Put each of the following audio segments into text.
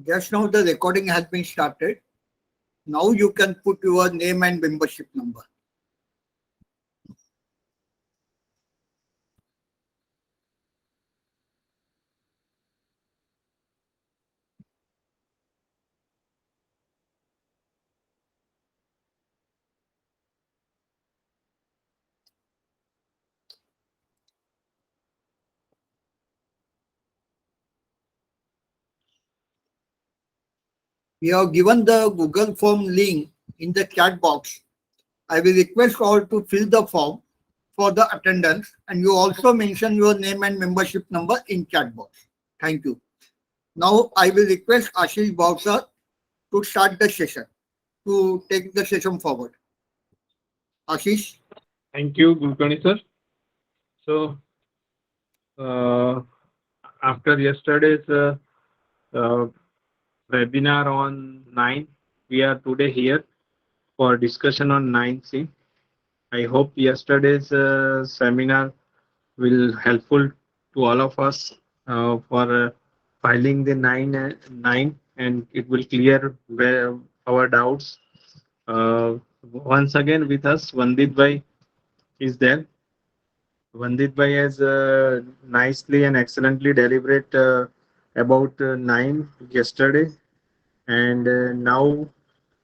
Just now the recording has been started. Now you can put your name and membership number. We have given the Google form link in the chat box. I will request all to fill the form for the attendance, and you also mention your name and membership number in chat box. Thank you. Now I will request Ashish Bhavsar to start the session, to take the session forward. Ashish. Thank you, Gulkani sir. So, uh, after yesterday's uh, webinar on 9, we are today here for discussion on 9C. I hope yesterday's seminar will helpful to all of us for filing the 9 and it will clear where our doubts. Once again with us, Vandit Bhai is there. Vandit Bhai has nicely and excellently deliberate about 9 yesterday, and now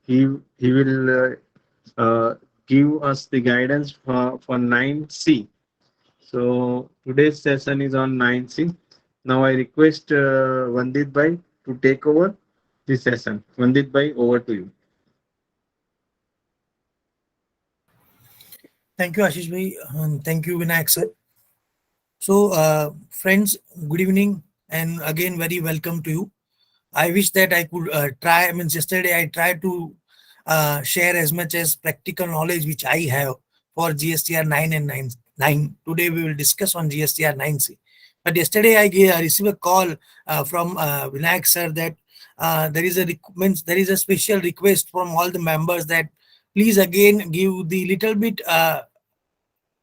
he will give us the guidance for 9C. So today's session is on 9C. Now I request Vandit Bhai to take over this session. Vandit Bhai, over to you. Thank you, Ashish bhai. Thank you, Vinayak sir. So, friends, good evening, and again, very welcome to you. I wish that I could try. I mean, yesterday I tried to share as much as practical knowledge which I have for GSTR 9 and 9. Today we will discuss on GSTR 9C. But yesterday I received a call from Vinayak sir that there is a special request from all the members that please again give the little bit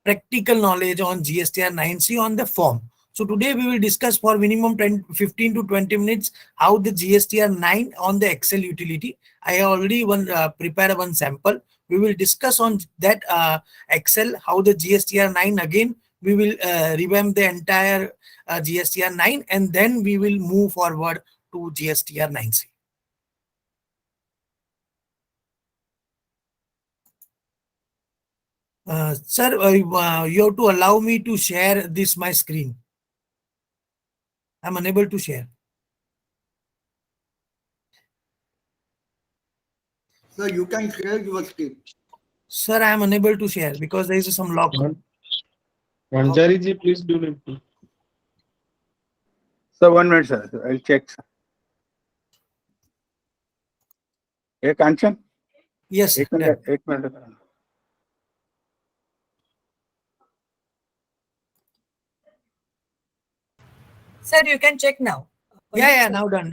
practical knowledge on GSTR 9C on the form. So today we will discuss for minimum 15 to 20 minutes how the GSTR 9 on the Excel utility. I already prepared one sample. We will discuss on that Excel, how the GSTR 9 again. We will revamp the entire GSTR 9 and then we will move forward to GSTR 9C. Sir, you have to allow me to share this my screen. I'm unable to share. So you can share your screen. Sir, I am unable to share because there is some lock. Manjari ji, please do it. So 1 minute, sir. I'll check. Hey, Kanchan? Yes. एक minute. Sir, you can check now. Yeah, now done.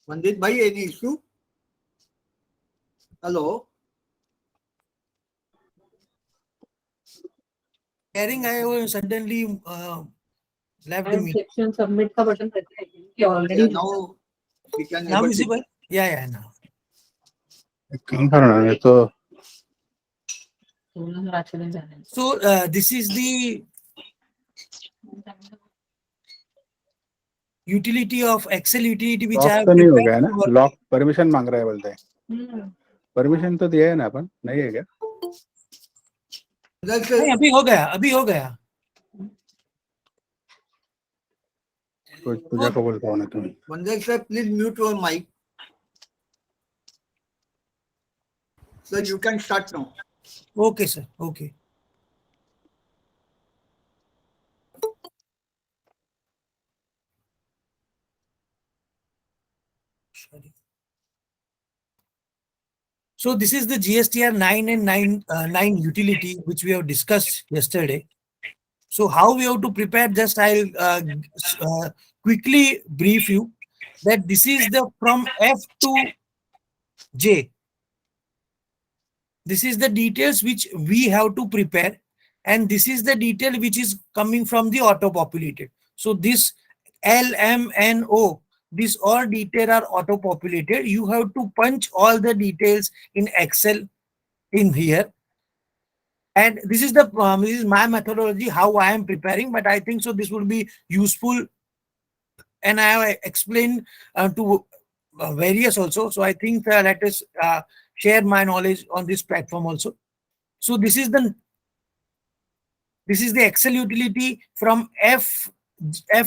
Vandit Bhai, any issue? Hello? Sharing, I suddenly left the meeting. Section submit का button रहता है already. Yeah, now we can Now able visible? to. Yeah, now. So this is the utility of Excel utility which I lock have तो नहीं हो गया prepared ना, for- lock permission मांग रहा है बोलते हैं, Hmm. परमिशन तो दिया है ना अपन, नहीं है क्या? That's नहीं, अभी हो गया, अभी हो गया. कुछ पूजा को बोलता हूँ ना तुम्हें. Manjay sir, please mute your mic. So you can start now. Okay, sir. Okay. Sorry. So this is the GSTR 9 and 9 utility which we have discussed yesterday. So how we have to prepare, just I'll quickly brief you that this is the from F to J. This is the details which we have to prepare, and this is the detail which is coming from the auto populated. So this L, M, N, O, these all detail are auto populated. You have to punch all the details in Excel in here. And this is my methodology how I am preparing, but I think so this would be useful, and I have explained to various also. So I think let us share my knowledge on this platform also. So this is the Excel utility from F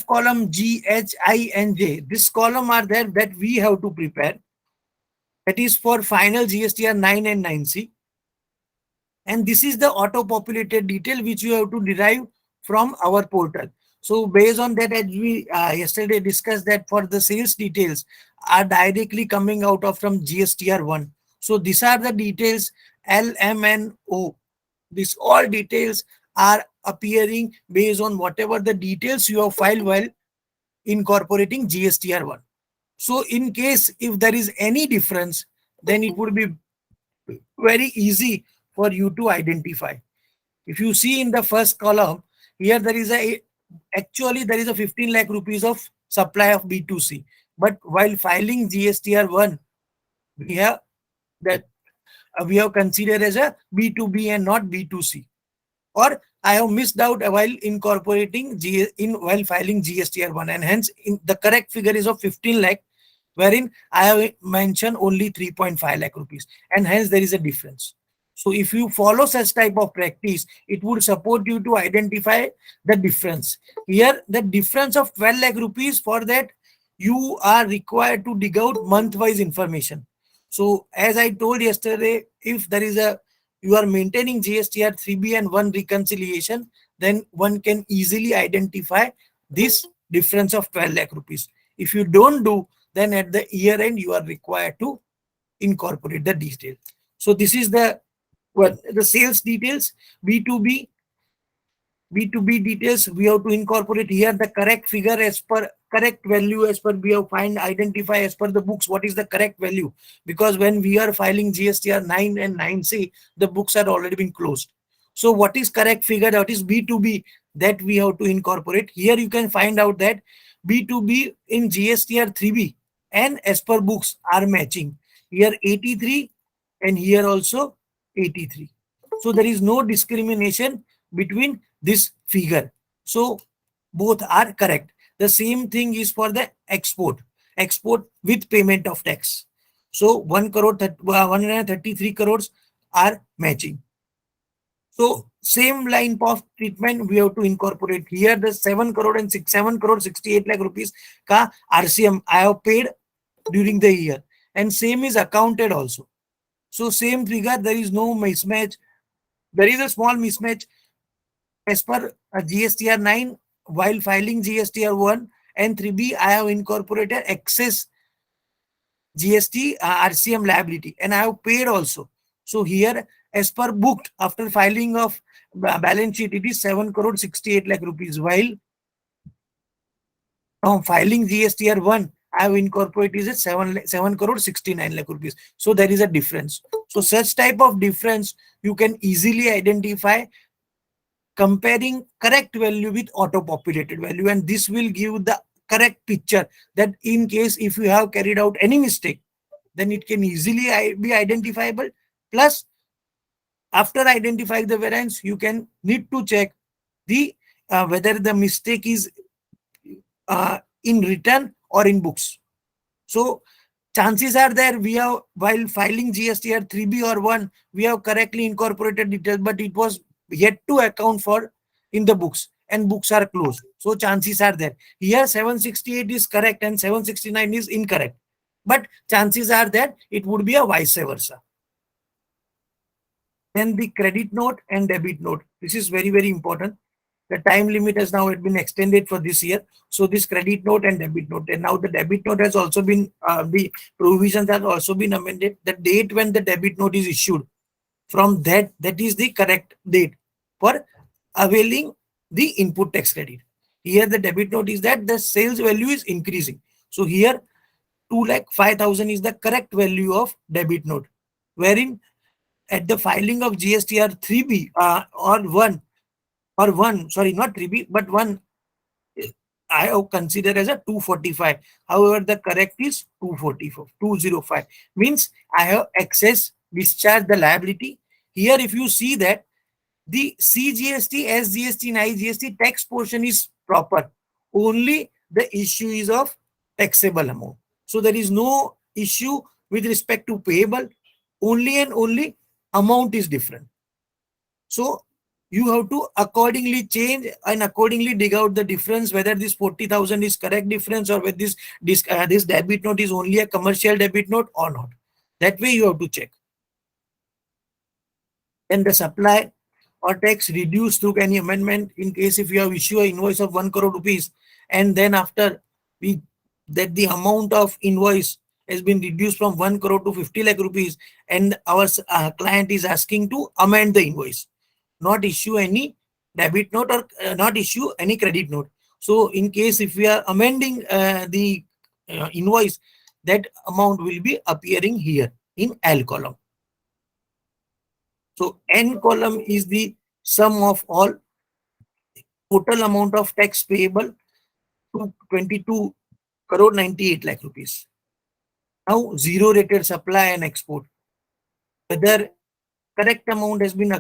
column, G, H, I, and J. This column are there that we have to prepare. That is for final GSTR 9 and 9C. And this is the auto-populated detail which you have to derive from our portal. So based on that, as we yesterday discussed, that for the sales details are directly coming out of from GSTR 1. So these are the details L, M, and O. These all details are appearing based on whatever the details you have filed while incorporating GSTR 1. So in case if there is any difference, then it would be very easy for you to identify. If you see in the first column, here there is actually there is a 15 lakh rupees of supply of B2C. But while filing GSTR 1, we have that we have considered as a B2B and not B2C. Or I have missed out while incorporating while filing GSTR 1, and hence the correct figure is of 15 lakh, wherein I have mentioned only 3.5 lakh rupees, and hence there is a difference. So if you follow such type of practice, it would support you to identify the difference. Here, the difference of 12 lakh rupees, for that you are required to dig out month-wise information. So as I told yesterday, if there is you are maintaining GSTR 3B and 1 reconciliation, then one can easily identify this difference of 12 lakh rupees. If you don't do, then at the year end, you are required to incorporate the detail. So this is the sales details, B2B details. We have to incorporate here the correct figure as per correct value as per we have identify as per the books what is the correct value, because when we are filing GSTR 9 and 9C, the books are already been closed. So what is correct figure, that is B2B, that we have to incorporate. Here you can find out that B2B in GSTR 3B and as per books are matching. Here 83 and here also 83. So there is no discrimination between this figure. So both are correct. The same thing is for the export with payment of tax. So 133 crores are matching. So same line of treatment we have to incorporate here. The 7 crore 68 lakh rupees ka RCM I have paid during the year, and same is accounted also. So same figure, there is no mismatch. There is a small mismatch as per GSTR 9 while filing GSTR 1 and 3B. I have incorporated excess GST RCM liability, and I have paid also. So here, as per booked after filing of balance sheet, it is 7 crore 68 lakh rupees, while filing GSTR 1, I have incorporated is 7 crore 69 lakh rupees. So there is a difference. So such type of difference you can easily identify comparing correct value with auto populated value, and this will give the correct picture that in case if you have carried out any mistake, then it can easily be identifiable. Plus, after identifying the variance, you can need to check the whether the mistake is in written or in books. So chances are there we have, while filing GSTR 3B or 1, we have correctly incorporated details, but it was yet to account for in the books, and books are closed. So chances are there. Here 768 is correct and 769 is incorrect. But chances are that it would be a vice versa. Then the credit note and debit note. This is very, very important. The time limit has now been extended for this year. So this credit note and debit note, and now the debit note has also been, the provisions have also been amended. The date when the debit note is issued, from that is the correct date for availing the input tax credit. Here the debit note is that the sales value is increasing. So here 2,05,000 is the correct value of debit note, wherein at the filing of GSTR 3B or 1, sorry, not 3B, but 1, I have considered as a 245. However, the correct is 244, 205. Means I have excess discharge the liability. Here, if you see that the CGST, SGST, and IGST tax portion is proper. Only the issue is of taxable amount. So there is no issue with respect to payable. Only and only amount is different. So you have to accordingly change and accordingly dig out the difference, whether this 40,000 is correct difference or whether this debit note is only a commercial debit note or not. That way you have to check. And the supply or tax reduced through any amendment in case if you have issued an invoice of 1 crore rupees, and then after that the amount of invoice has been reduced from 1 crore to 50 lakh rupees, and our client is asking to amend the invoice, not issue any debit note or not issue any credit note. So in case if we are amending the invoice, that amount will be appearing here in L column. So N column is the sum of all total amount of tax payable to 22 crore 98 lakh rupees. Now zero rated supply and export. Whether correct amount has been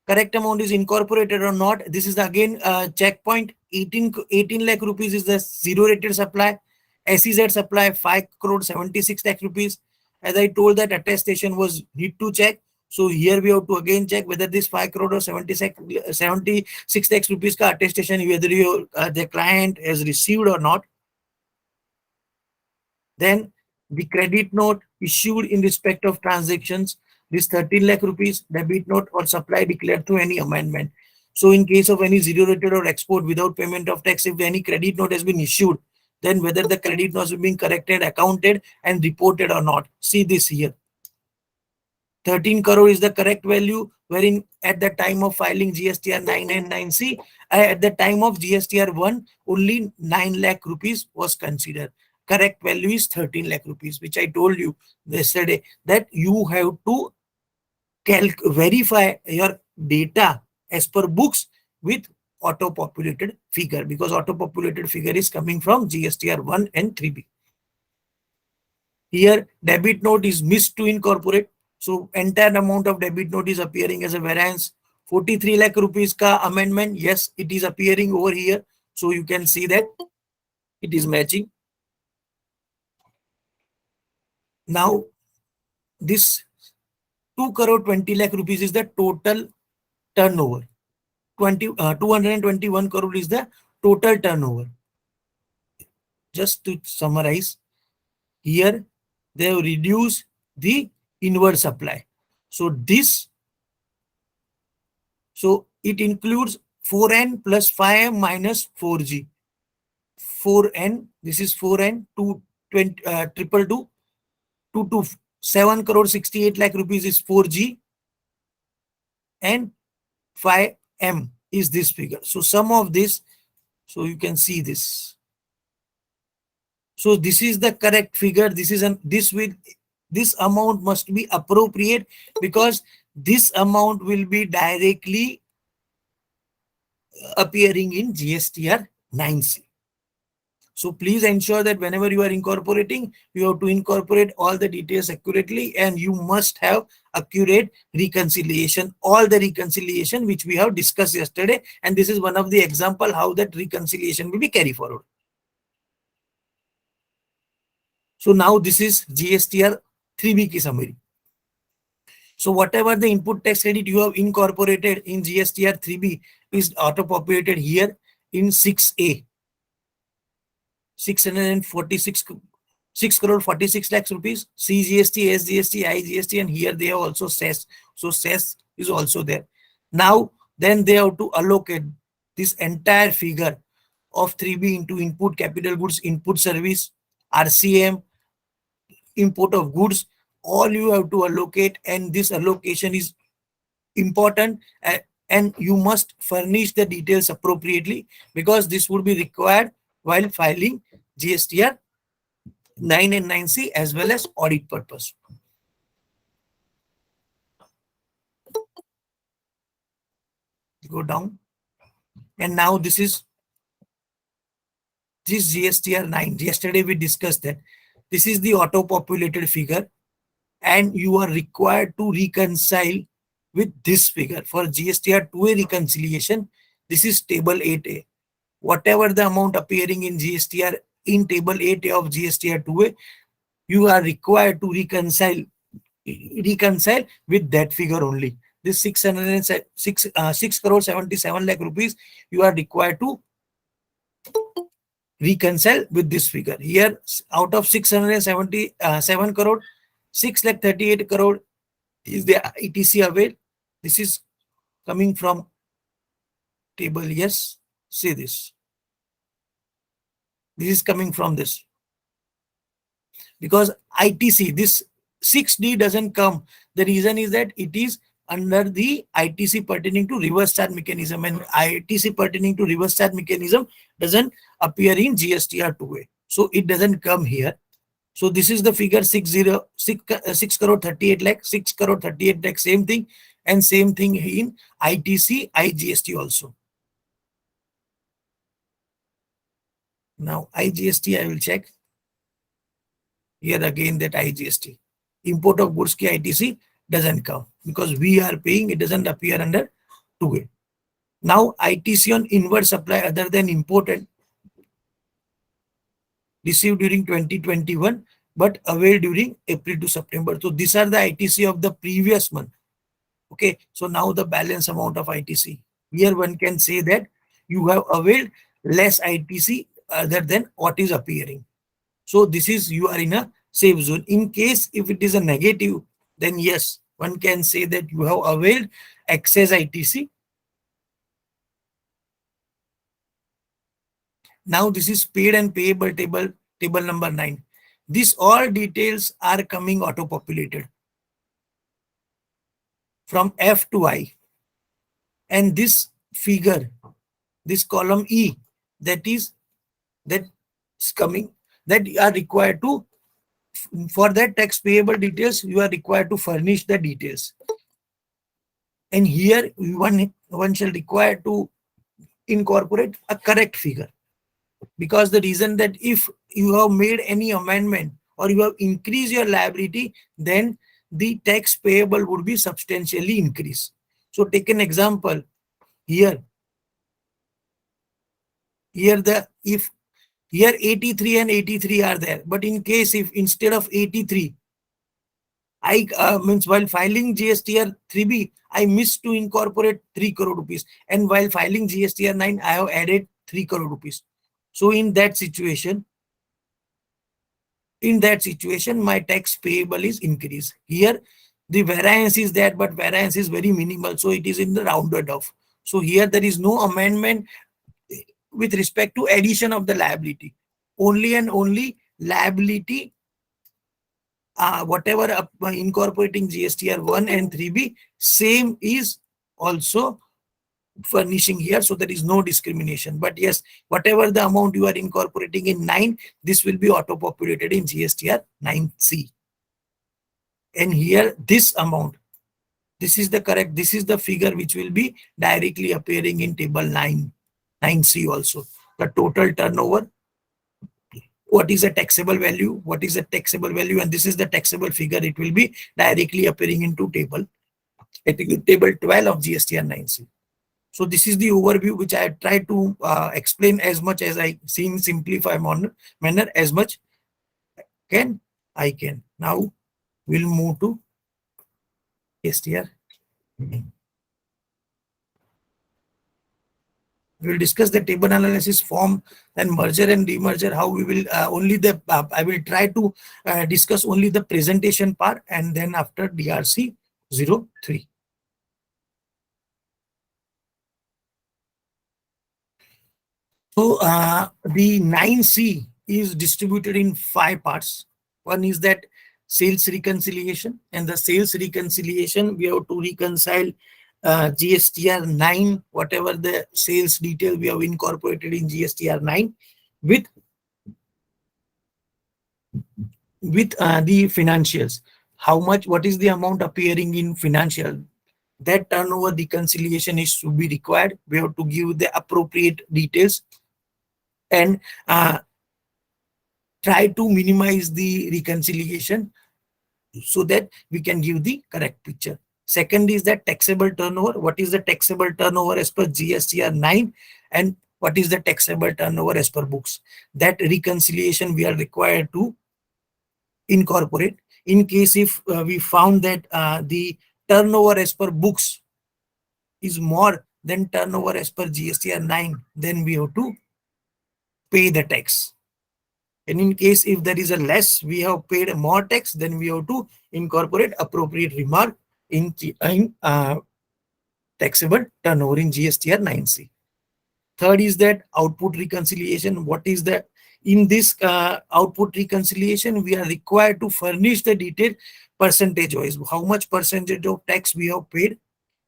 correct amount is incorporated or not. This is again checkpoint. 18 lakh rupees is the zero rated supply. SEZ supply 5 crore 76 lakh rupees. As I told, that attestation was need to check. So here we have to again check whether this 5 crore or 76 lakhs rupees ka attestation, whether the client has received or not. Then the credit note issued in respect of transactions, this 13 lakh rupees debit note or supply declared through any amendment. So in case of any zero rated or export without payment of tax, if any credit note has been issued, then whether the credit note has been corrected, accounted and reported or not. See this here. 13 crore is the correct value, wherein at the time of filing GSTR 999C, at the time of GSTR 1, only 9 lakh rupees was considered. Correct value is 13 lakh rupees, which I told you yesterday that you have to verify your data as per books with auto-populated figure, because auto-populated figure is coming from GSTR 1 and 3B. Here, debit note is missed to incorporate. So entire amount of debit note is appearing as a variance. 43 lakh rupees ka amendment, yes, it is appearing over here. So you can see that it is matching. Now, this 2 crore 20 lakh rupees is the total turnover. 221 crore is the total turnover. Just to summarize, here they have reduced the inward supply. So this, so it includes 4N plus 5M minus 4G. 4N, this is 4N, 222, 7 crore 68 lakh rupees is 4G, and 5M is this figure. So sum of this, so you can see this. So this is the correct figure. This amount must be appropriate, because this amount will be directly appearing in GSTR 9C. So please ensure that whenever you are incorporating, you have to incorporate all the details accurately, and you must have accurate reconciliation, all the reconciliation which we have discussed yesterday. And this is one of the example how that reconciliation will be carried forward. So now this is GSTR 3B ki summary. So whatever the input tax credit you have incorporated in GSTR 3B is auto-populated here in 6A. 646 6 crore 46 lakhs rupees, CGST, SGST, IGST, and here they have also cess. So cess is also there. Now then they have to allocate this entire figure of 3B into input capital goods, input service, RCM, import of goods. All you have to allocate, and this allocation is important, and you must furnish the details appropriately because this would be required while filing GSTR 9 and 9C as well as audit purpose. Go down, and now this is this GSTR 9. Yesterday we discussed that this is the auto-populated figure, and you are required to reconcile with this figure. For GSTR 2A reconciliation, this is table 8A. Whatever the amount appearing in GSTR in table 8A of GSTR 2A, you are required to reconcile with that figure only. This 6 crore 77 lakh rupees, you are required to reconcile with this figure. Here, out of 677 crore, 6 lakh 38 crore is the ETC availed. This is coming from table, yes, see this. This is coming from this. Because ITC, this 6D doesn't come. The reason is that it is under the ITC pertaining to reverse charge mechanism, and ITC pertaining to reverse charge mechanism doesn't appear in GSTR 2A. So it doesn't come here. So this is the figure 6 crore 38 lakh, 6 crore 38 lakh, same thing, and same thing in ITC, IGST also. Now IGST I will check. Here again that IGST. Import of goods ki ITC doesn't come because we are paying, it doesn't appear under 2A. Now ITC on inward supply other than imported received during 2021 but availed during April to September. So these are the ITC of the previous month. Okay, so now the balance amount of ITC. Here one can say that you have availed less ITC other than what is appearing. So this is, you are in a safe zone. In case if it is a negative, then yes, one can say that you have availed excess ITC. Now this is paid and payable table number 9. These all details are coming auto-populated from F to I. And this figure, this column E, that's coming, that you are required to, for that tax payable details, you are required to furnish the details. And here one shall require to incorporate a correct figure. Because the reason that if you have made any amendment or you have increased your liability, then the tax payable would be substantially increased. So take an example here. Here 83 and 83 are there, but in case if instead of 83, I means while filing GSTR 3B, I missed to incorporate 3 crore rupees, and while filing GSTR 9, I have added 3 crore rupees. So in that situation, my tax payable is increased. Here, the variance is there, but variance is very minimal, so it is in the rounded off. So here there is no amendment with respect to addition of the liability. Only and only liability, whatever incorporating GSTR 1 and 3B, same is also furnishing here, so there is no discrimination. But yes, whatever the amount you are incorporating in 9, this will be auto-populated in GSTR 9C. And here this amount, this is the correct, this is the figure which will be directly appearing in table 9C also. The total turnover, what is the taxable value, and this is the taxable figure. It will be directly appearing into table 12 of GSTR 9C. So this is the overview which I tried to explain as much as I seen, simplify manner as much can. I can. Now we'll move to GSTR. We'll discuss the table analysis form, then merger and demerger, how we will I will try to discuss only the presentation part, and then after DRC 03. So the 9C is distributed in 5 parts. One is that sales reconciliation, and the sales reconciliation we have to reconcile GSTR 9, whatever the sales detail we have incorporated in GSTR 9 with the financials. How much, what is the amount appearing in financial? That turnover reconciliation is to be required. We have to give the appropriate details and try to minimize the reconciliation so that we can give the correct picture. Second is that taxable turnover. What is the taxable turnover as per GSTR 9 and what is the taxable turnover as per books? That reconciliation we are required to incorporate. In case if we found that the turnover as per books is more than turnover as per GSTR 9, then we have to pay the tax. And in case if there is a less, we have paid more tax, then we have to incorporate appropriate remark in taxable turnover in GSTR 9C. Third is that output reconciliation. What is that? In this output reconciliation, we are required to furnish the detail percentage wise. How much percentage of tax we have paid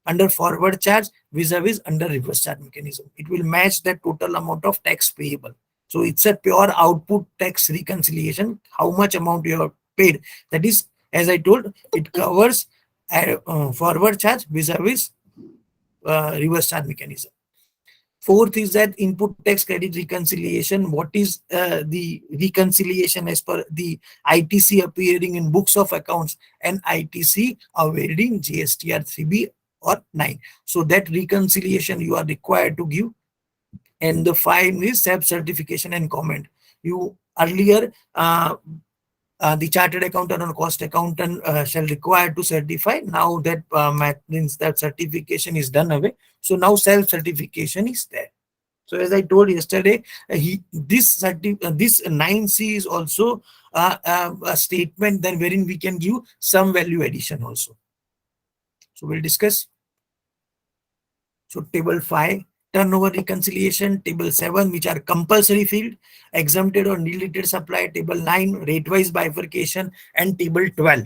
under forward charge vis-a-vis under reverse charge mechanism. It will match the total amount of tax payable. So it's a pure output tax reconciliation. How much amount you have paid. That is, as I told, it covers forward charge vis-a-vis reverse charge mechanism. Fourth is that input tax credit reconciliation. What is the reconciliation as per the ITC appearing in books of accounts and ITC awaiting GSTR 3B or 9. So that reconciliation you are required to give. And the 5 is self-certification and comment. You earlier the chartered accountant or cost accountant shall require to certify. Now that means that certification is done away. So now self-certification is there. So as I told yesterday, this 9C is also a statement then wherein we can give some value addition also. So we'll discuss. So table 5, turnover reconciliation, table 7, which are compulsory field, exempted or deleted supply, table 9, rate-wise bifurcation, and table 12,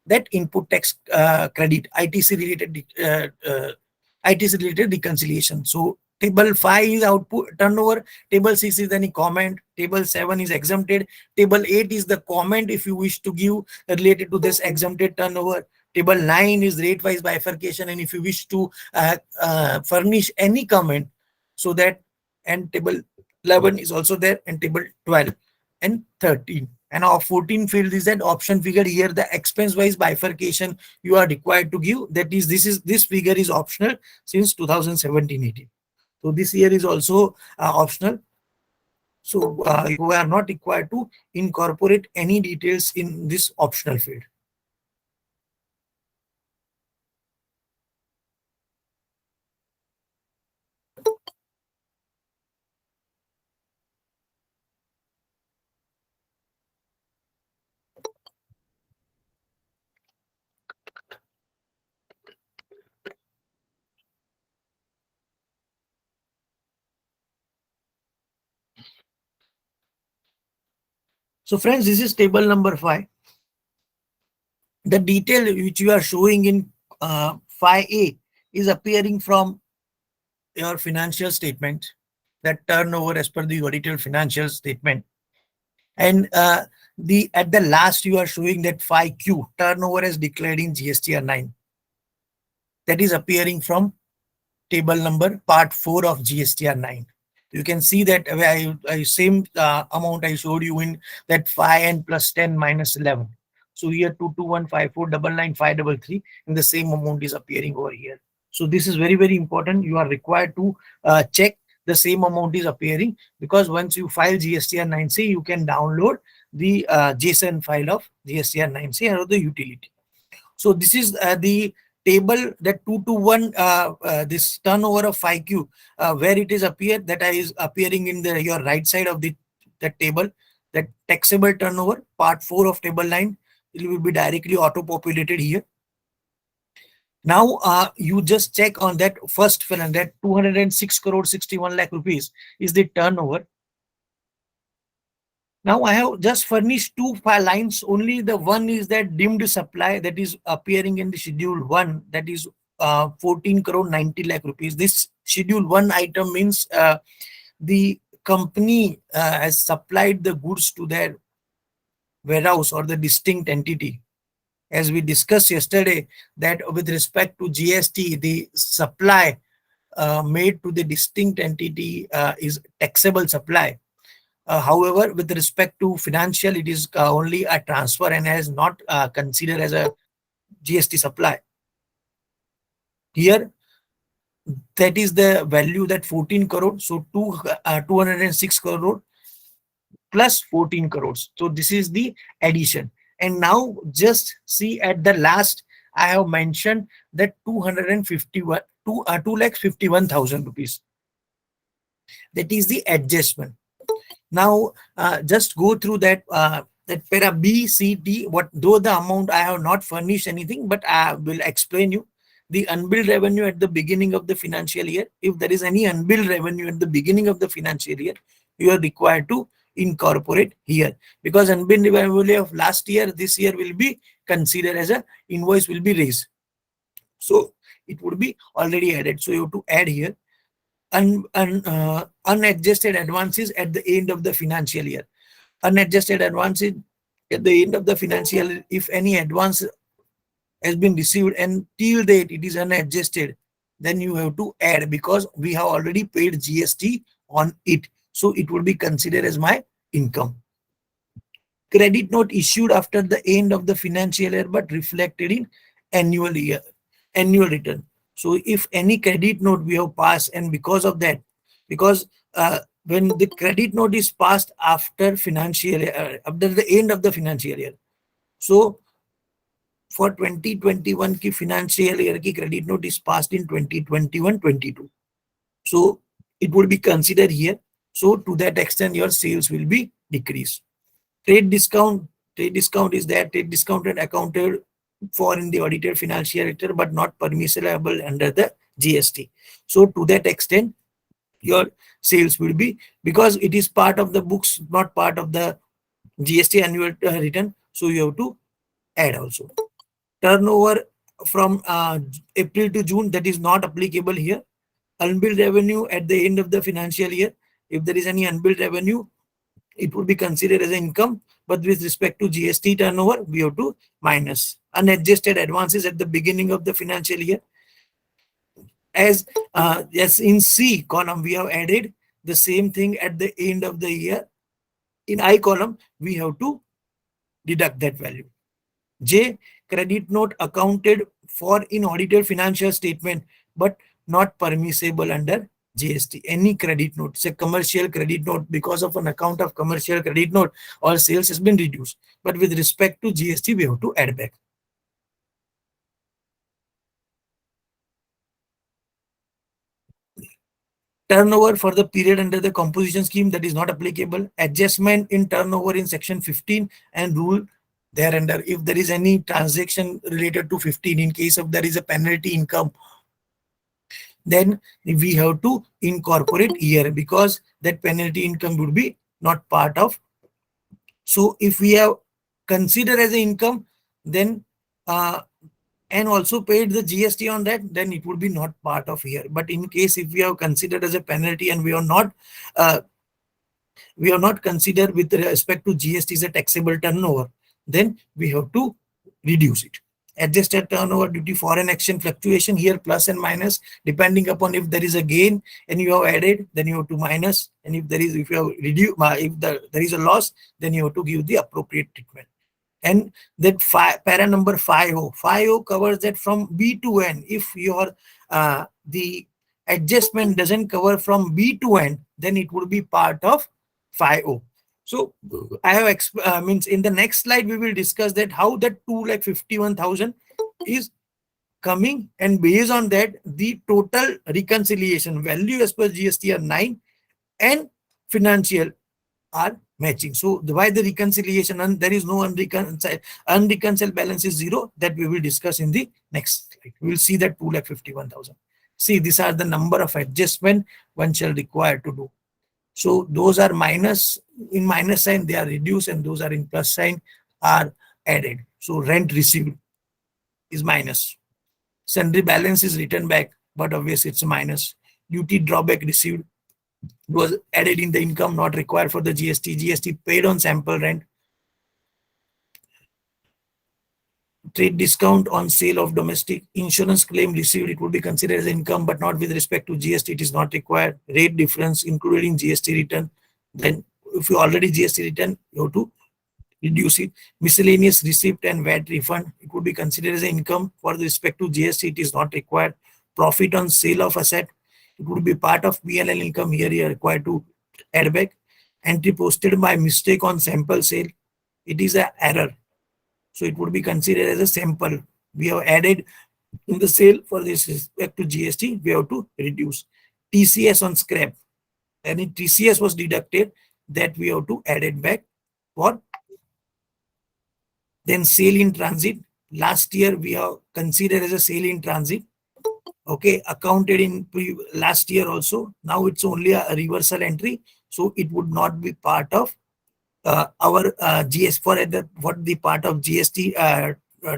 that input tax credit, ITC related reconciliation. So table 5 is output turnover, table 6 is any comment, table 7 is exempted, table 8 is the comment if you wish to give related to this exempted turnover. Table 9 is rate-wise bifurcation, and if you wish to furnish any comment, so that, and table 11 is also there, and table 12 and 13. And our 14 field is that option figure. Here the expense-wise bifurcation you are required to give. That is, this figure is optional since 2017-18. So this year is also optional. So you are not required to incorporate any details in this optional field. So friends, this is table number 5. The detail which you are showing in 5A is appearing from your financial statement, that turnover as per the audited financial statement. And at the last you are showing that 5Q, turnover as declared in GSTR 9. That is appearing from table number part 4 of GSTR 9. You can see that I same amount I showed you in that 5 and plus 10 minus 11. So here 2215499 and the same amount is appearing over here. So this is very, very important. You are required to check the same amount is appearing, because once you file GSTR 9C, you can download the JSON file of GSTR 9C or the utility. So this is the table that 2 to 1, this turnover of 5Q, where it is appeared, that is appearing in your right side of the that table, that taxable turnover, part 4 of table 9, it will be directly auto-populated here. Now you just check on that first film, that 206 crore 61 lakh rupees is the turnover. Now I have just furnished two file lines. Only the one is that deemed supply that is appearing in the schedule 1, that is 14 crore 90 lakh rupees. This schedule 1 item means the company has supplied the goods to their warehouse or the distinct entity. As we discussed yesterday, that with respect to GST, the supply made to the distinct entity is taxable supply. However, with respect to financial, it is only a transfer and has not considered as a GST supply. Here, that is the value, that 14 crore. So 206 crore plus 14 crores. So this is the addition. And now just see at the last, I have mentioned that 251,000 rupees. That is the adjustment. Now just go through that that para B, C, D. What though the amount I have not furnished anything, but I will explain you. The unbilled revenue at the beginning of the financial year. If there is any unbilled revenue at the beginning of the financial year, you are required to incorporate here, because unbilled revenue of last year, this year will be considered as a invoice will be raised. So it would be already added. So you have to add here. Unadjusted advances at the end of the financial year. Unadjusted advances at the end of the financial year, if any advance has been received and till date it is unadjusted, then you have to add, because we have already paid GST on it. So it will be considered as my income. Credit note issued after the end of the financial year but reflected in annual return. So if any credit note we have passed, and because of that, because when the credit note is passed after financial year, after the end of the financial year, so for 2021 ki financial year ki credit note is passed in 2021-22. So it would be considered here. So to that extent, your sales will be decreased. Trade discount is that trade discounted accounted for in the audited financial year, but not permissible under the GST. So to that extent, your sales will be, because it is part of the books, not part of the GST annual return. So you have to add also. Turnover from April to June, that is not applicable here. Unbilled revenue at the end of the financial year, if there is any unbilled revenue, it would be considered as income, but with respect to GST turnover, we have to minus. Unadjusted advances at the beginning of the financial year, as in C column we have added the same thing at the end of the year. In I column we have to deduct that value. J, credit note accounted for in audited financial statement but not permissible under GST. Any credit note, say commercial credit note, because of an account of commercial credit note, all sales has been reduced, but with respect to GST we have to add back. Turnover for the period under the composition scheme, that is not applicable. Adjustment in turnover in section 15 and rule thereunder. If there is any transaction related to 15, in case of there is a penalty income, then we have to incorporate here, because that penalty income would be not part of. So if we have considered as an income, then and also paid the GST on that, then it would be not part of here. But in case if we have considered as a penalty and we are not considered with respect to GST as a taxable turnover, then we have to reduce it. Adjusted turnover due to foreign exchange fluctuation, here plus and minus depending upon if there is a gain and you have added, then you have to minus, and if you have reduced, if there is a loss, then you have to give the appropriate treatment. And that para number 5O covers that from B to N. If your the adjustment doesn't cover from B to N, then it would be part of 5O. So I have means in the next slide we will discuss that how that 2,51,000 is coming, and based on that the total reconciliation value as per GSTR 9 and financial are matching. So why the reconciliation, and there is no unreconciled balance is zero, that we will discuss in the next slide. We will see that 2,51,000. See, these are the number of adjustment one shall require to do. So those are minus, in minus sign they are reduced, and those are in plus sign are added. So rent received is minus. Sundry balance is written back, but obviously it's a minus. Duty drawback received was added in the income, not required for the GST. GST paid on sample rent. Trade discount on sale of domestic. Insurance claim received, it would be considered as income, but not with respect to GST. It is not required. Rate difference included in GST return. Then if you already GST return, you have to reduce it. Miscellaneous receipt and VAT refund, it would be considered as income. For respect to GST, it is not required. Profit on sale of asset, it would be part of P&L income. Here you are required to add back. Entry posted by mistake on sample sale, it is an error, so it would be considered as a sample. We have added in the sale. For this respect to GST, we have to reduce. TCS on scrap, any TCS was deducted, that we have to add it back for. Then sale in transit, last year we have considered as a sale in transit. Okay, accounted in last year also. Now it's only a reversal entry, so it would not be part of our GS for the part of GST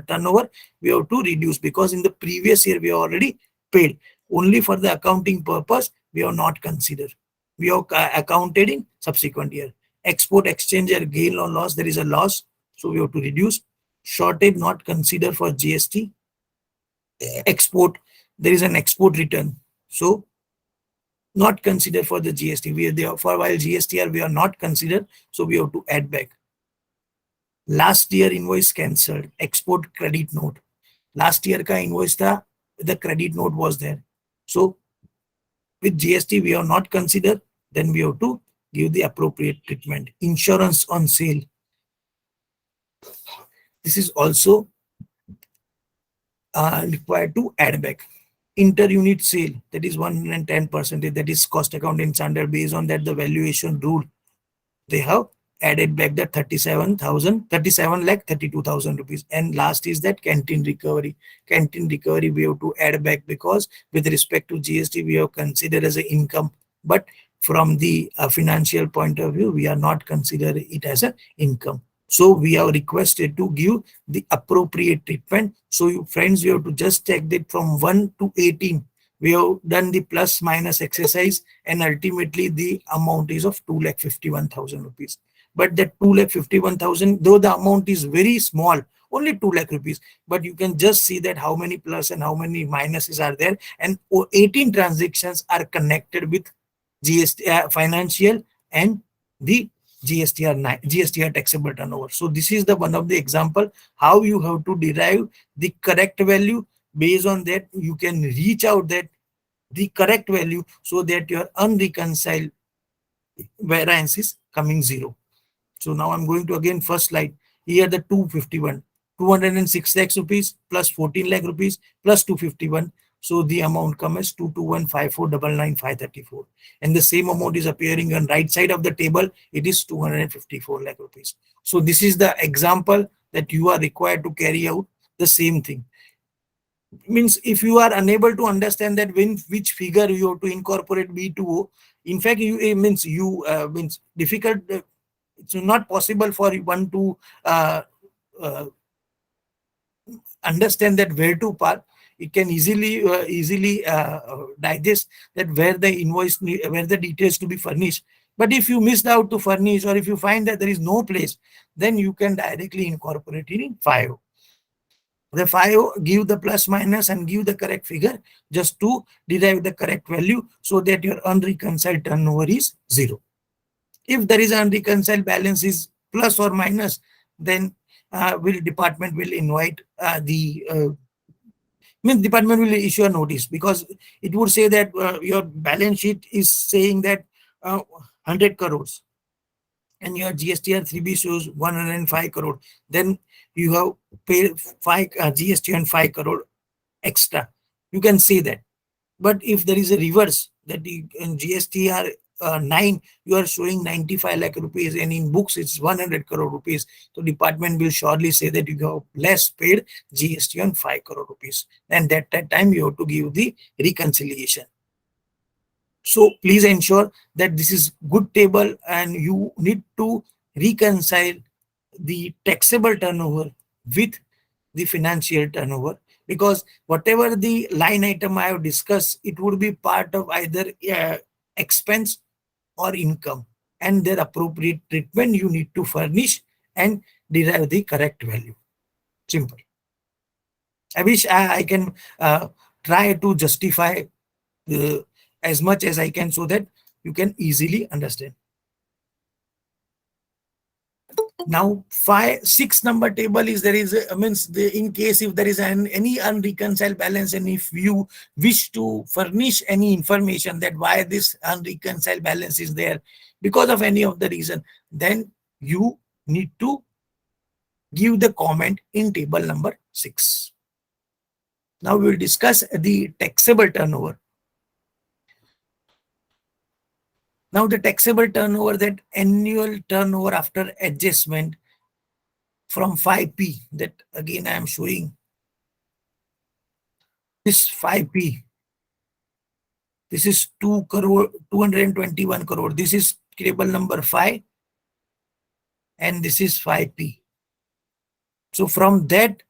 turnover. We have to reduce, because in the previous year we have already paid. Only for the accounting purpose we have not considered. We have accounted in subsequent year. Export exchange or gain or loss, there is a loss, so we have to reduce. Shortage not considered for GST. Export, there is an export return, so not considered for the GST. We are there for while GSTR we are not considered, so we have to add back. Last year invoice cancelled. Export credit note, last year ka invoice tha, the credit note was there, so with GST we have not considered, then we have to give the appropriate treatment. Insurance on sale, this is also required to add back. Inter-unit sale, that is 110%, that is cost accounting standard. Based on that, the valuation rule, they have added back the 37,32,000 rupees. And last is that canteen recovery. Canteen recovery we have to add back, because with respect to GST we have considered as an income, but from the financial point of view we are not considering it as an income. So we are requested to give the appropriate treatment. So you friends, you have to just take that from 1 to 18. We have done the plus minus exercise, and ultimately the amount is of 2,51,000 rupees. But that 2,51,000, though the amount is very small, only 2 lakh rupees, but you can just see that how many plus and how many minuses are there, and 18 transactions are connected with GST financial and the GSTR taxable turnover. So this is the one of the example how you have to derive the correct value. Based on that, you can reach out that the correct value, so that your unreconciled variance is coming zero. So now I'm going to again first slide. Here the 251, 206 lakhs rupees plus 14 lakh rupees plus 251. So the amount comes as 221,54,995,34. And the same amount is appearing on right side of the table. It is 254 lakh rupees. So this is the example that you are required to carry out the same thing. Means if you are unable to understand that which figure you have to incorporate B2O, in fact, means difficult. It's not possible for one to understand that where to park. It can easily digest that where the invoice, where the details to be furnished. But if you missed out to furnish, or if you find that there is no place, then you can directly incorporate it in 5. The 5 give the plus minus and give the correct figure, just to derive the correct value, so that your unreconciled turnover is 0. If there is an unreconciled balance is plus or minus, then department will invite department will issue a notice, because it would say that your balance sheet is saying that 100 crores. and your GSTR 3B shows 105 crore, then you have paid 5 GST and 5 crore extra. You can say that. But if there is a reverse, that in GSTR 9, you are showing 95 lakh rupees, and in books it's 100 crore rupees. So department will surely say that you have less paid GST on 5 crore rupees. And at that time, you have to give the reconciliation. So please ensure that this is good table, and you need to reconcile the taxable turnover with the financial turnover, because whatever the line item I have discussed, it would be part of either expense or income, and their appropriate treatment you need to furnish and derive the correct value. Simple. I wish I can try to justify as much as I can so that you can easily understand. Now, 6 number table is, there is in case if there is any unreconciled balance, and if you wish to furnish any information that why this unreconciled balance is there because of any of the reason, then you need to give the comment in table number 6. Now we will discuss the taxable turnover. Now the taxable turnover, that annual turnover after adjustment from 5P, that again I am showing this 5P. This is 221 crore. This is table number 5, and this is 5P. So from that,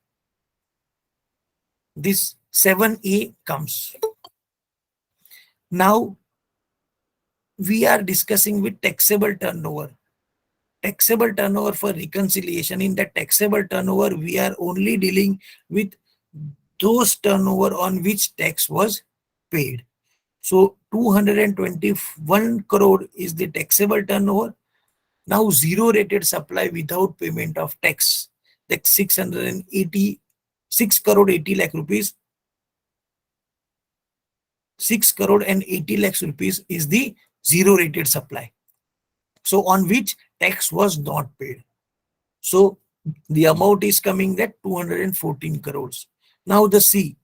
this 7A comes. Now we are discussing with taxable turnover. Taxable turnover for reconciliation. In that taxable turnover, we are only dealing with those turnover on which tax was paid. So 221 crore is the taxable turnover. Now zero rated supply without payment of tax, like 686 crore 80 lakh rupees. 6 crore and 80 lakhs rupees is the zero rated supply. So on which tax was not paid. So the amount is coming that 214 crores. Now the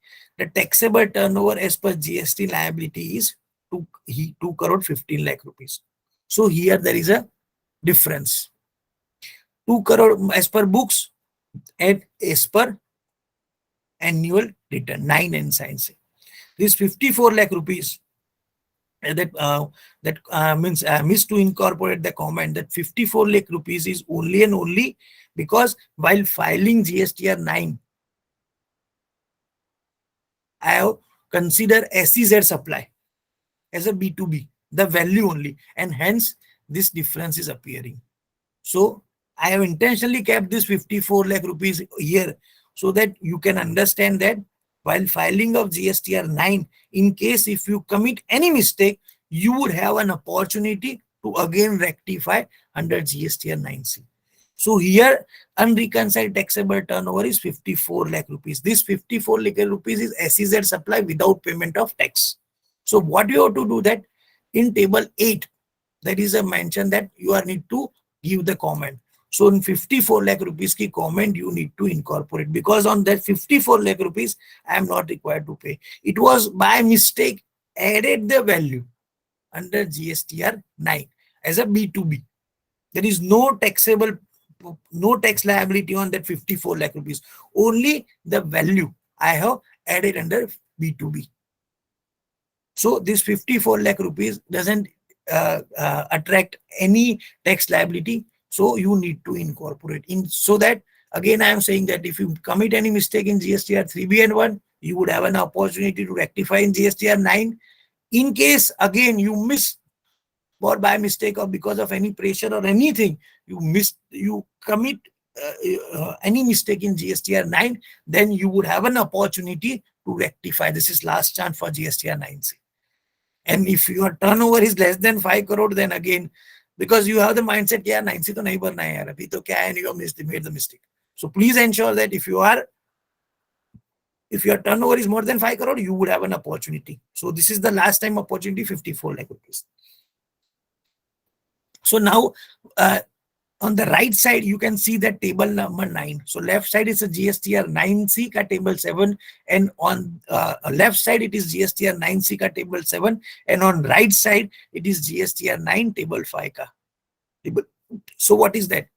taxable turnover as per GST liability is 2 crore 15 lakh rupees. So here there is a difference. 2 crore as per books and as per annual return, 9 and science. This 54 lakh rupees, means missed to incorporate the comment that 54 lakh rupees is only and only because while filing GSTR 9, I have considered SEZ supply as a B2B, the value only, and hence this difference is appearing. So I have intentionally kept this 54 lakh rupees here so that you can understand that while filing of GSTR 9, in case if you commit any mistake, you would have an opportunity to again rectify under GSTR 9C. So here unreconciled taxable turnover is 54 lakh rupees. This 54 lakh rupees is SEZ supply without payment of tax. So what you have to do that in table 8, there is a mention that you are need to give the comment. So in 54 lakh rupees ki comment you need to incorporate, because on that 54 lakh rupees I am not required to pay. It was by mistake added the value under GSTR 9 as a B2B. There is no tax liability on that 54 lakh rupees. Only the value I have added under B2B. So this 54 lakh rupees doesn't attract any tax liability. So you need to incorporate in, so that again I am saying that if you commit any mistake in GSTR 3B and 1, you would have an opportunity to rectify in GSTR 9. In case again you miss, or by mistake or because of any pressure or anything, you commit any mistake in GSTR 9, then you would have an opportunity to rectify. This is last chance for GSTR 9C. And if your turnover is less than 5 crore, then again, because you have the mindset, yeah, 9C to nahi bharna hai yaar, abhi to kya hai, and you have made the mistake. So please ensure that if your turnover is more than 5 crore, you would have an opportunity. So this is the last time opportunity, 54 lakh rupees. So now On the right side, you can see that table number 9. So left side is a GSTR 9C ka table 7, and on left side it is GSTR 9C ka table 7, and on right side it is GSTR 9 table 5 ka table. So what is that?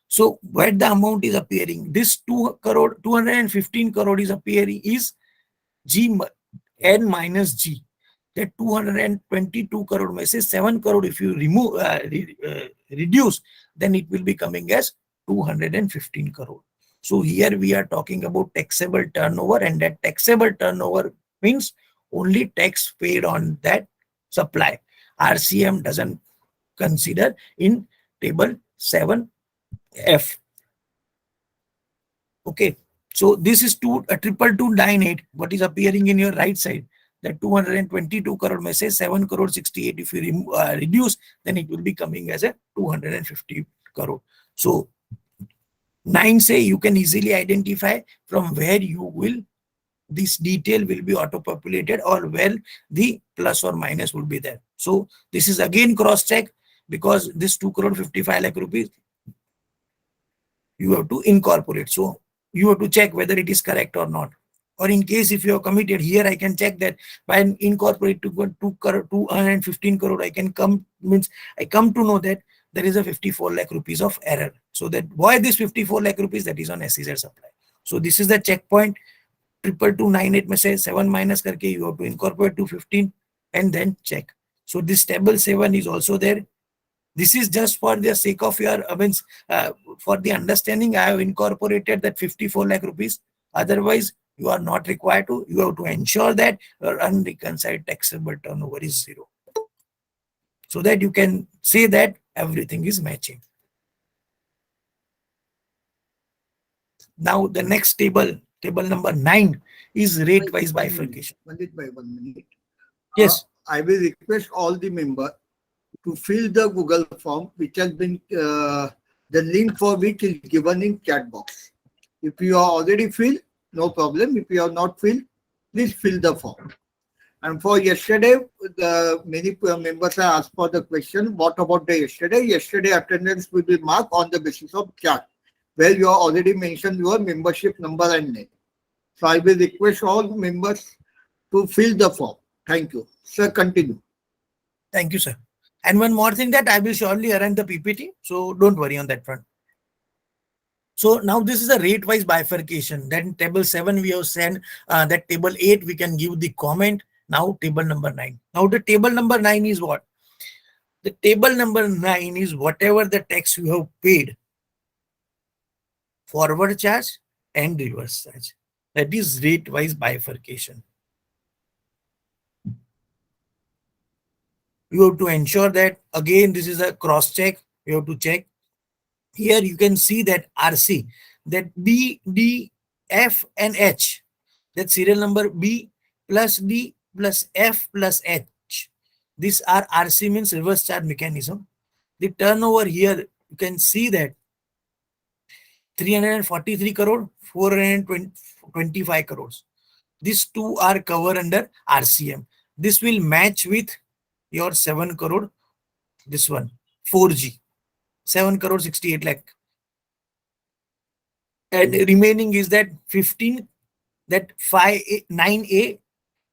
So where the amount is appearing, this 215 crore is appearing is N minus G. That 222 crore में से 7 crore if you remove reduce, then it will be coming as 215 crore. So here we are talking about taxable turnover, and that taxable turnover means only tax paid on that supply. RCM doesn't consider in table 7F. Okay, so this is 22298, what is appearing in your right side. That 222 crore में से 7 crore 68 if you reduce, then it will be coming as a 250 crore. So 9 say you can easily identify from where you will, this detail will be auto populated, or where the plus or minus will be there. So this is again cross check, because this 2 crore 55 lakh rupees you have to incorporate. So you have to check whether it is correct or not. Or in case if you have committed, here I can check that by incorporate to 215 crore, I can come to know that there is a 54 lakh rupees of error. So that why this 54 lakh rupees, that is on SEZ supply. So this is the checkpoint. 22298 में से 7 minus करके you have to incorporate 215 and then check. So this table 7 is also there. This is just for the sake of your for the understanding. I have incorporated that 54 lakh rupees. Otherwise, you are not required to. You have to ensure that your unreconciled taxable turnover is 0, so that you can say that everything is matching. Now the next table number 9, is rate-wise bifurcation. 1 minute. Yes. I will request all the members to fill the Google form, which has been the link for which is given in chat box. If you are already filled, no problem. If you are not filled, please fill the form. And for yesterday, the many members have asked for the question, what about the yesterday? Yesterday attendance will be marked on the basis of chart, where you have already mentioned your membership number and name. So I will request all members to fill the form. Thank you. Sir, continue. Thank you, sir. And one more thing, that I will surely arrange the PPT, so don't worry on that front. So now this is a rate-wise bifurcation. Then table 7 we have sent, that table 8 we can give the comment. Now table number 9. Now the table number 9 is what? The table number 9 is whatever the tax you have paid, forward charge and reverse charge. That is rate-wise bifurcation. You have to ensure that, again, this is a cross check. You have to check. Here you can see that RC, that B, D, F and H, that serial number B plus D plus F plus H. These are RC, means reverse charge mechanism. The turnover here, you can see that 343 crore, 425 crores. These two are covered under RCM. This will match with your 7 crore, this one, 4G, 7 crore 68 lakh. And remaining is that 15, that 9A,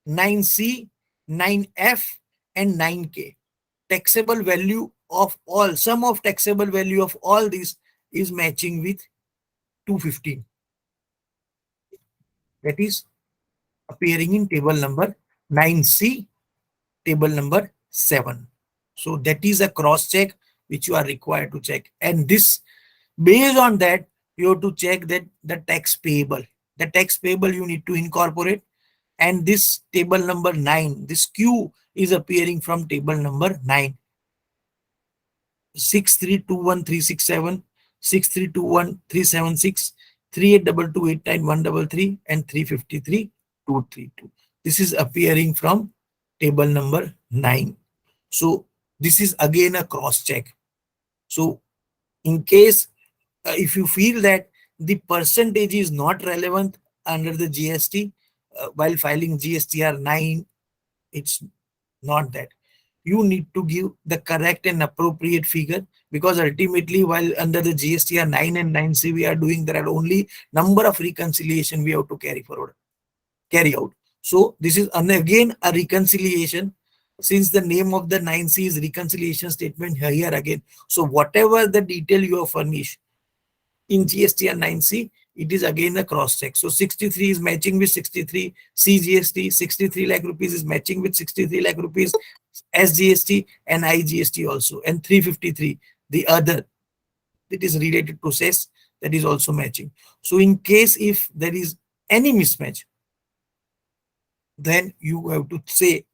9C, 9F and 9K. Taxable value of all, sum of taxable value of all these is matching with 215. That is appearing in table number 9C, table number 7. So that is a cross check which you are required to check. And this, based on that, you have to check that the tax payable. The tax payable you need to incorporate. And this table number 9, this Q is appearing from table number 9. 6321367, 6321376, 382289 and 353232. This is appearing from table number 9. So this is again a cross check. So in case if you feel that the percentage is not relevant under the GST while filing GSTR 9, it's not that. you need to give the correct and appropriate figure, because ultimately while under the GSTR 9 and 9C we are doing, there are only number of reconciliation we have to carry out. So this is again a reconciliation, since the name of the 9C is reconciliation statement here again. So whatever the detail you have furnished in GSTR 9C, it is again a cross check. So 63 is matching with 63 CGST, 63 lakh rupees is matching with 63 lakh rupees SGST and IGST also, and 353 the other that is related to cess, that is also matching. So in case if there is any mismatch, then you have to say,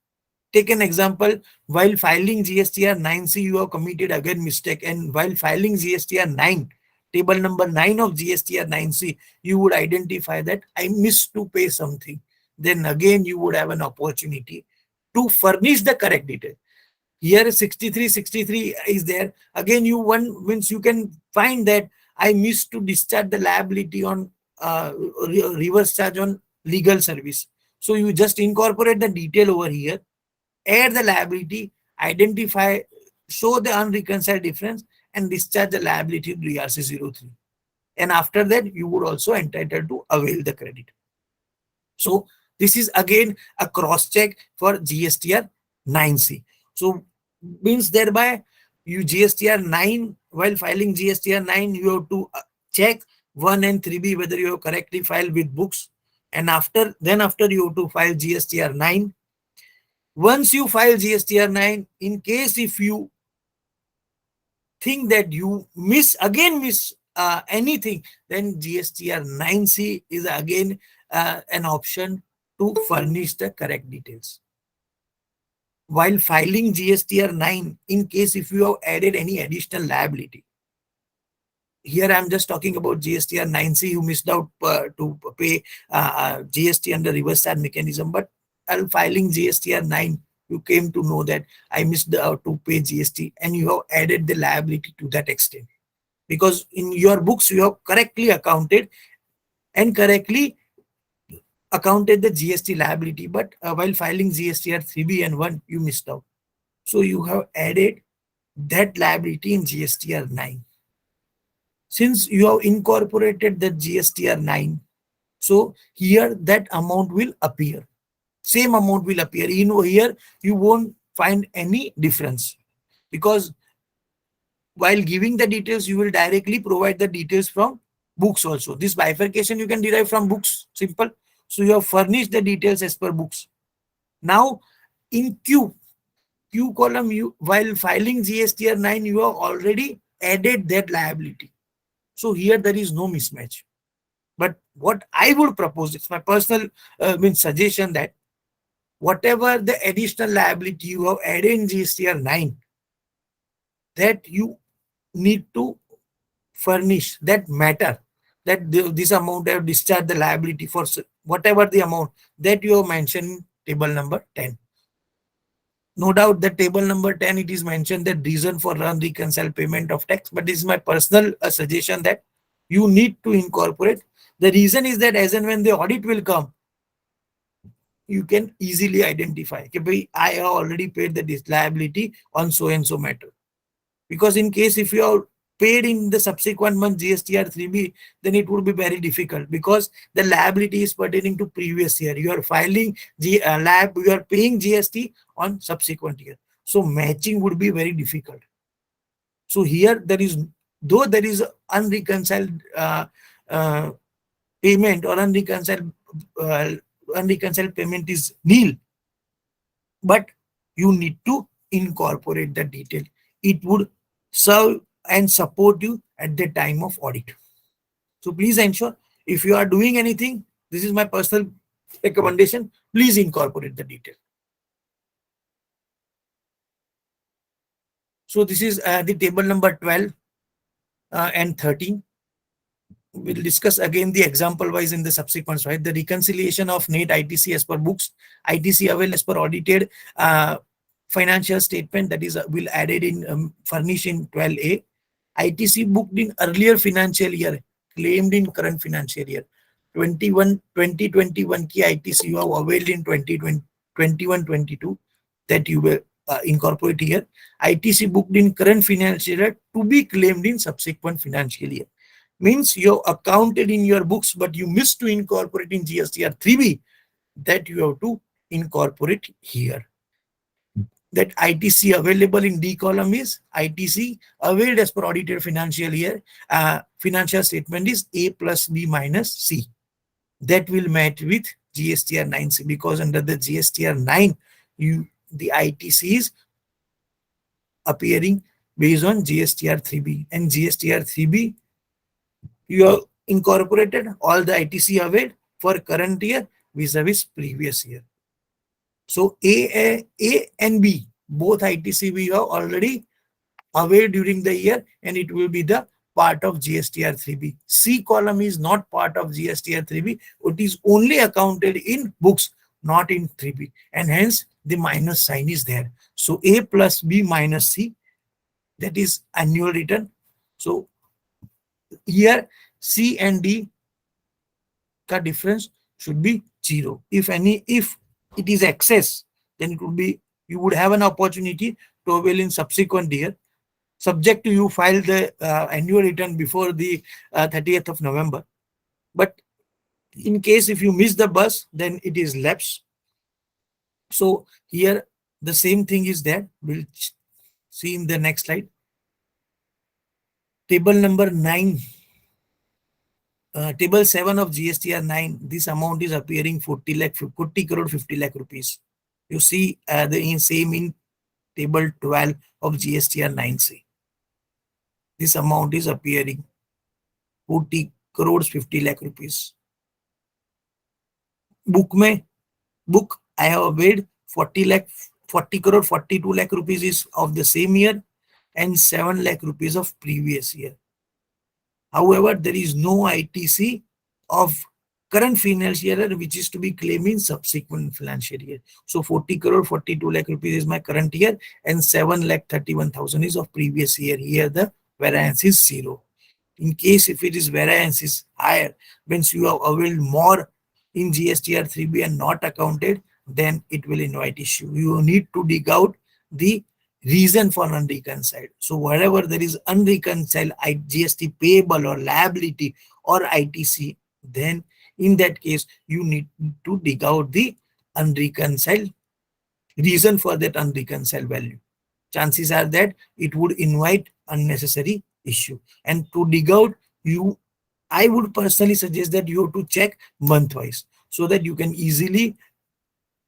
take an example, while filing GSTR 9C you have committed again mistake, and while filing GSTR 9, table number 9 of GSTR 9C, you would identify that I missed to pay something. Then again you would have an opportunity to furnish the correct detail. Here 63 is there. Again, you one means you can find that I missed to discharge the liability on reverse charge on legal service. So you just incorporate the detail over here, add the liability, identify, show the unreconciled difference, and discharge the liability to DRC03. And after that, you would also entitled to avail the credit. So this is again a cross check for GSTR 9C. So means thereby you GSTR 9, while filing GSTR 9, you have to check 1 and 3B whether you have correctly filed with books. And after you have to file GSTR 9. Once you file GSTR 9, in case if you think that you miss anything, then GSTR 9C is again an option to furnish the correct details. While filing GSTR 9, in case if you have added any additional liability, here I'm just talking about GSTR 9C, you missed out to pay GST under reverse charge mechanism, but while filing GSTR 9, you came to know that I missed out to pay GST, and you have added the liability to that extent. Because in your books, you have correctly accounted the GST liability, but while filing GSTR 3B and 1, you missed out. So you have added that liability in GSTR 9. Since you have incorporated the GSTR 9, so here that amount will appear. Same amount will appear. Here you won't find any difference, because while giving the details, you will directly provide the details from books also. This bifurcation you can derive from books, simple. So you have furnished the details as per books. Now in Q column, while filing GSTR 9, you have already added that liability. So here there is no mismatch. But what I would propose, it's my personal suggestion, that whatever the additional liability you have added in GSTR 9, that you need to furnish that matter, that this amount I have discharged the liability for whatever the amount that you have mentioned in table number 10. No doubt that table number 10, it is mentioned that reason for unreconciled payment of tax, but this is my personal suggestion that you need to incorporate. The reason is that as and when the audit will come, you can easily identify, okay, I have already paid the liability on so and so matter. Because in case if you are paid in the subsequent month GSTR 3B, then it would be very difficult, because the liability is pertaining to previous year. You are filing you are paying GST on subsequent year. So matching would be very difficult. So here there is unreconciled payment, or unreconciled payment is nil, but you need to incorporate the detail. It would serve and support you at the time of audit. So please ensure, if you are doing anything, this is my personal recommendation, please incorporate the detail. So this is the table number 12 and 13. We'll discuss again the example wise in the subsequent slide. The reconciliation of net ITC as per books, ITC availed as per audited financial statement, that is will added in furnished in 12A. ITC booked in earlier financial year, claimed in current financial year. 2021 key ITC you have availed in 2021-22, that you will incorporate here. ITC booked in current financial year to be claimed in subsequent financial year. Means you accounted in your books, but you missed to incorporate in GSTR 3B. That you have to incorporate here. That ITC available in D column is ITC availed as per audited financial year. Financial statement is A plus B minus C. That will match with GSTR 9C, because under the GSTR 9, the ITC is appearing based on GSTR 3B, and GSTR 3B you have incorporated all the ITC availed for current year vis-a-vis previous year. So A and B, both ITC we have already availed during the year, and it will be the part of GSTR 3B. C column is not part of GSTR 3B. It is only accounted in books, not in 3B, and hence the minus sign is there. So A plus B minus C, that is annual return. So here C and D ka difference should be 0. If it is excess, then it would be, you would have an opportunity to avail in subsequent year, subject to you file the annual return before the 30th of November. But in case if you miss the bus, then it is lapse. So here the same thing is there. We'll see in the next slide. Table number 9. Table 7 of GSTR 9, this amount is appearing 40 crore 50 lakh rupees. You see the same in table 12 of GSTR 9C. This amount is appearing 40 crores 50 lakh rupees. Book I have availed 40 crore 42 lakh rupees is of the same year, and 7 lakh rupees of previous year. However, there is no ITC of current financial year which is to be claimed in subsequent financial year. So 40 crore 42 lakh rupees is my current year, and 7 lakh 31,000 is of previous year. Here the variance is 0. In case if it is variance is higher, means you have availed more in GSTR 3B and not accounted, then it will invite issue. You need to dig out the reason for unreconciled. So wherever there is unreconciled GST payable or liability or ITC, then in that case you need to dig out the unreconciled reason for that unreconciled value. Chances are that it would invite unnecessary issue. And to dig out, I would personally suggest that you have to check month-wise, so that you can easily,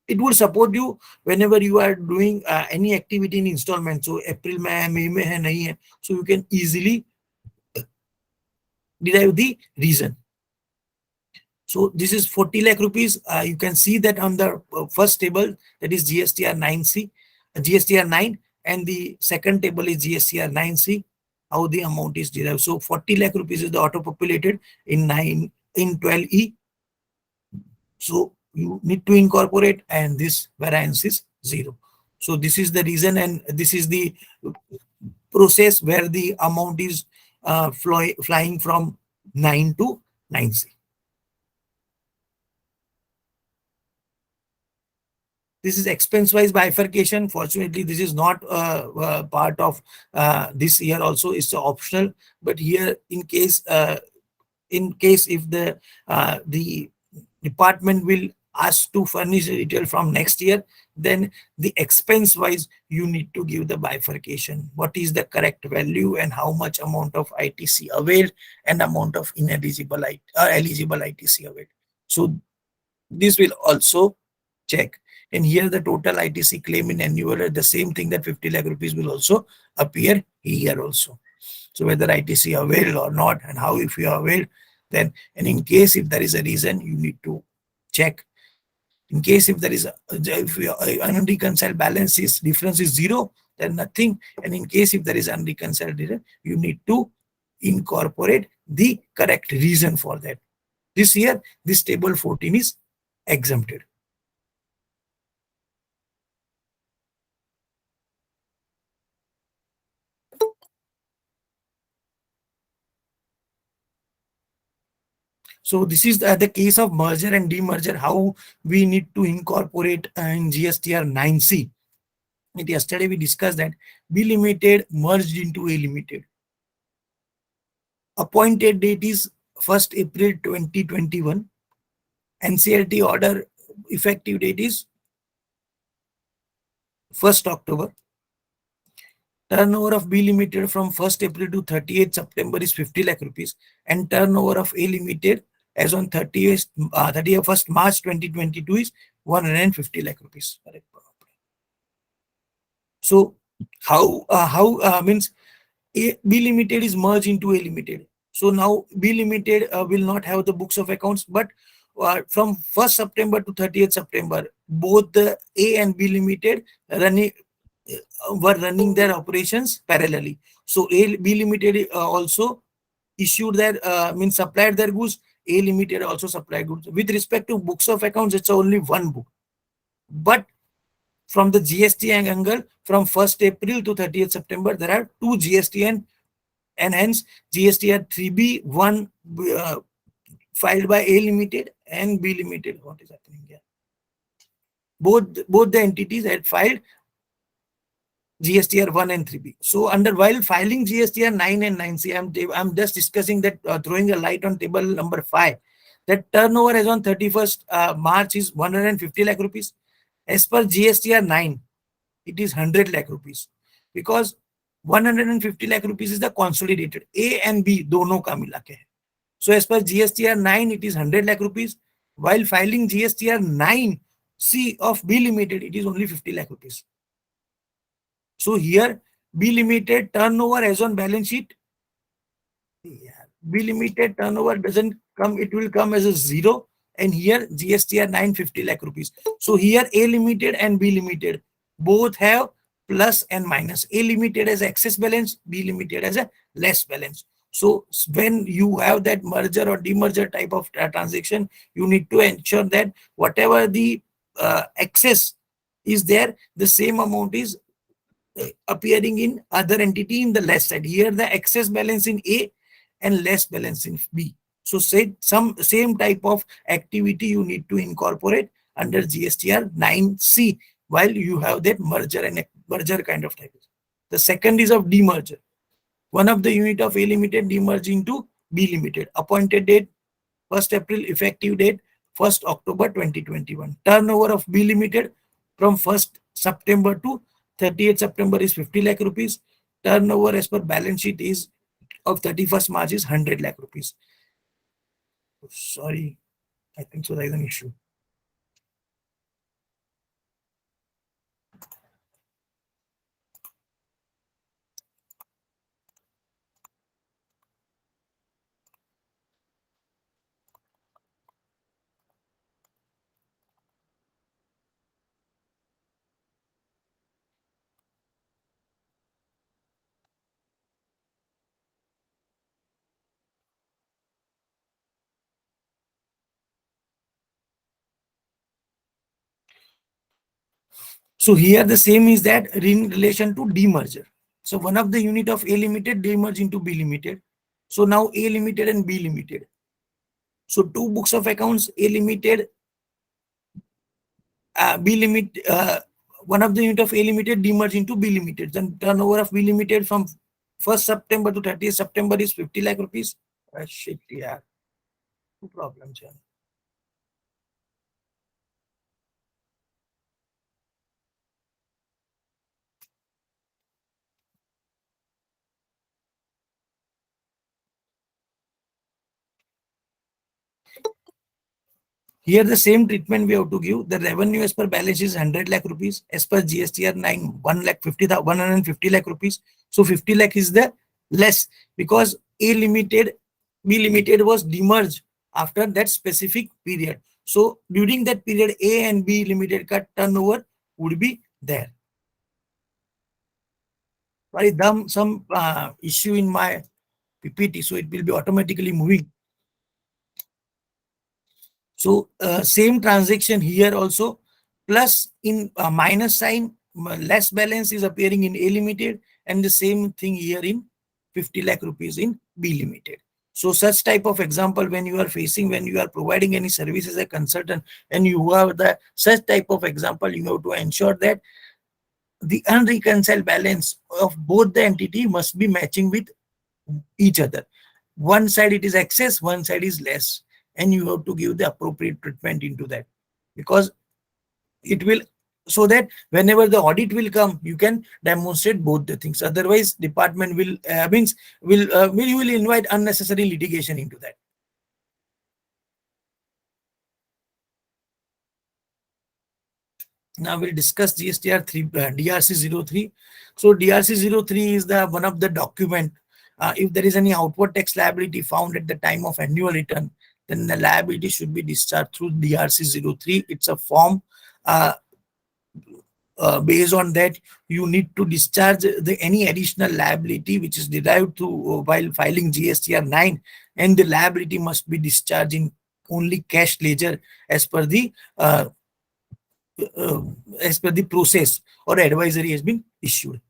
it will support you whenever you are doing any activity in installment. So April May hai nahi hai, so you can easily derive the reason. So this is 40 lakh rupees. You can see that on the first table, that is GSTR 9C, GSTR 9, and the second table is GSTR 9C, how the amount is derived. So 40 lakh rupees is the auto-populated in 12E. So you need to incorporate, and this variance is 0. So this is the reason, and this is the process where the amount is flying from 9 to 9C. This is expense-wise bifurcation. Fortunately, this is not part of this year also. It's optional. But here, in case if the department will ask to furnish detail from next year, then the expense-wise you need to give the bifurcation. What is the correct value and how much amount of ITC availed and amount of ineligible eligible ITC availed. So this will also check. And here the total ITC claim in annual, the same thing, that 50 lakh rupees will also appear here also. So whether ITC availed or not, and how if you are availed, then, and in case if there is a reason, you need to check. In case if there is if unreconciled balance is difference is 0, then nothing. And in case if there is unreconciled difference, you need to incorporate the correct reason for that. This year, this table 14 is exempted. So this is the case of merger and demerger, how we need to incorporate in GSTR 9C. Yesterday we discussed that B Limited merged into A Limited. Appointed date is 1st April 2021. NCLT order effective date is 1st October. Turnover of B Limited from 1st April to 30th September is 50 lakh rupees, and turnover of A Limited as on 31st March 2022 is 150 lakh rupees. So how means B Limited is merged into A Limited. So now B Limited will not have the books of accounts, but from 1st September to 30th September, both the A and B Limited were running their operations parallelly. So B Limited also issued their means supplied their goods. A Limited also supplied goods. With respect to books of accounts, it's only one book. But from the GST angle, from 1st April to 30th September, there are two GST and hence GSTR 3B, one filed by A Limited and B Limited. What is happening here? Both the entities had filed GSTR 1 and 3B. So while filing GSTR 9 and 9C, I'm just discussing that, throwing a light on table number 5, that turnover as on 31st March is 150 lakh rupees. As per GSTR 9, it is 100 lakh rupees, because 150 lakh rupees is the consolidated. A and B dono ka mila ke hai. So as per GSTR 9, it is 100 lakh rupees. While filing GSTR 9C of B Limited, it is only 50 lakh rupees. So here B Limited turnover as on balance sheet, B Limited turnover doesn't come, it will come as a 0, and here GSTR 950 lakh rupees. So here A Limited and B Limited both have plus and minus. A Limited has excess balance, B Limited has a less balance. So when you have that merger or demerger type of transaction, you need to ensure that whatever the excess is there, the same amount is appearing in other entity in the left side. Here the excess balance in A and less balance in B. So say some same type of activity you need to incorporate under GSTR 9C while you have that merger and merger kind of type. The second is of demerger. One of the unit of A Limited demerged into B Limited. Appointed date 1st April, effective date 1st October 2021. Turnover of B Limited from 1st September to 30th September is 50 lakh rupees. Turnover as per balance sheet is of 31st March is 100 lakh rupees. Sorry, I think so there is an issue. So here the same is that in relation to demerger. So one of the unit of A Limited demerged into B Limited. So now A Limited and B Limited. So two books of accounts, A Limited, B Limited, one of the unit of A Limited demerged into B Limited. Then turnover of B Limited from 1st September to 30th September is 50 lakh rupees. Shit, yeah. No problem, sir. Here the same treatment we have to give. The revenue as per balance is 100 lakh rupees. As per GSTR 9, 150 lakh rupees. So 50 lakh is the less because A Limited, B Limited was demerged after that specific period. So during that period, A and B Limited cut turnover would be there. Sorry, some issue in my PPT, so it will be automatically moving. So same transaction here also, plus in minus sign, less balance is appearing in A Limited, and the same thing here in 50 lakh rupees in B Limited. So such type of example when you are facing, when you are providing any service as a consultant and you have the such type of example, you have to ensure that the unreconciled balance of both the entity must be matching with each other. One side it is excess, one side is less, and you have to give the appropriate treatment into that, because it will, so that whenever the audit will come, you can demonstrate both the things. Otherwise, department will you will invite unnecessary litigation into that. Now we'll discuss GSTR 3, DRC 03. So DRC 03 is the one of the document. If there is any outward tax liability found at the time of annual return, then the liability should be discharged through DRC 03. It's a form. Based on that, you need to discharge any additional liability which is derived through while filing GSTR 9, and the liability must be discharged in only cash ledger as per the process or advisory has been issued.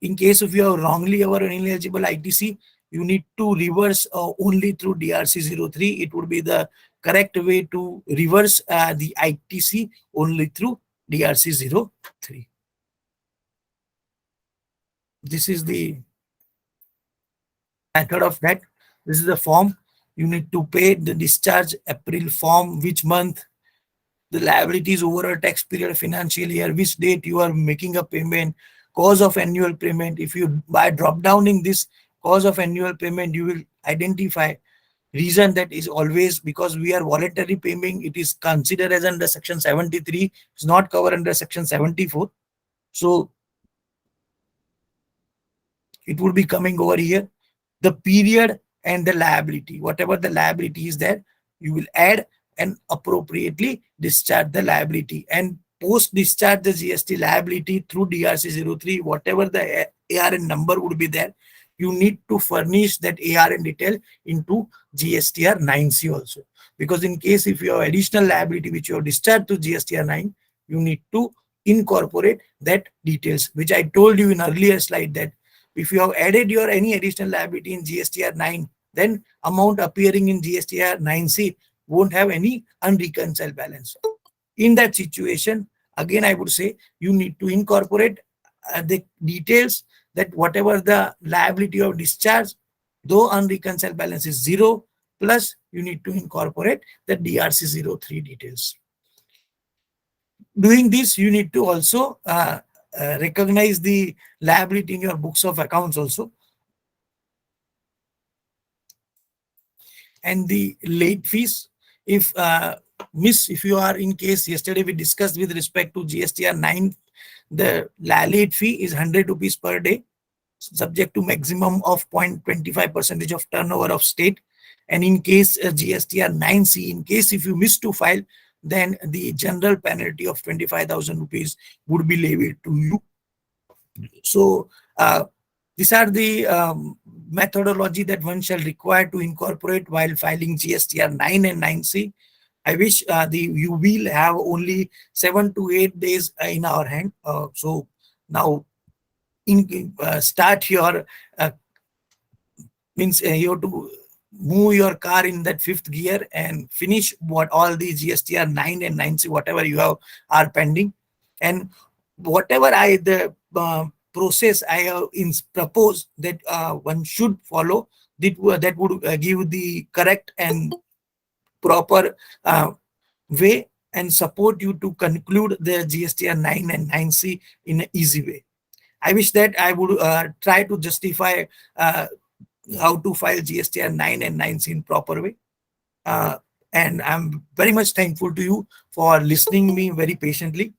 In case if you have wrongly or ineligible ITC, you need to reverse only through DRC 03. It would be the correct way to reverse the ITC only through DRC 03. This is the method of that. This is the form. You need to pay the discharge April form, which month, the liabilities over a tax period, financial year, which date you are making a payment, cause of annual payment. If you by drop down in this cause of annual payment, you will identify reason that is always because we are voluntary payment. It is considered as under section 73. It's not covered under section 74. So it will be coming over here. The period and the liability, whatever the liability is there, you will add and appropriately discharge the liability, and post discharge the GST liability through DRC 03. Whatever the ARN number would be there, you need to furnish that ARN detail into GSTR 9C also, because in case if you have additional liability which you have discharged to GSTR 9, you need to incorporate that details, which I told you in earlier slide, that if you have added your any additional liability in GSTR 9, then amount appearing in GSTR 9C won't have any unreconciled balance. In that situation, again, I would say you need to incorporate the details that whatever the liability of discharge, though unreconciled balance is 0, plus you need to incorporate the DRC 03 details. Doing this, you need to also recognize the liability in your books of accounts also. And the late fees, if you are in case yesterday we discussed with respect to GSTR 9, the late fee is 100 rupees per day, subject to maximum of 0.25% of turnover of state. And in case GSTR 9C, in case if you miss to file, then the general penalty of 25,000 rupees would be levied to you. So these are the methodology that one shall require to incorporate while filing GSTR 9 and 9C. I wish you will have only 7 to 8 days in our hand. So now start your means you have to move your car in that 5th gear and finish what all the GSTR 9 and 9C, whatever you have are pending, and whatever the process I have proposed that one should follow, that would give the correct and proper way and support you to conclude the GSTR 9 and 9C in an easy way. I wish that I would try to justify how to file GSTR 9 and 9C in proper way. And I'm very much thankful to you for listening me very patiently.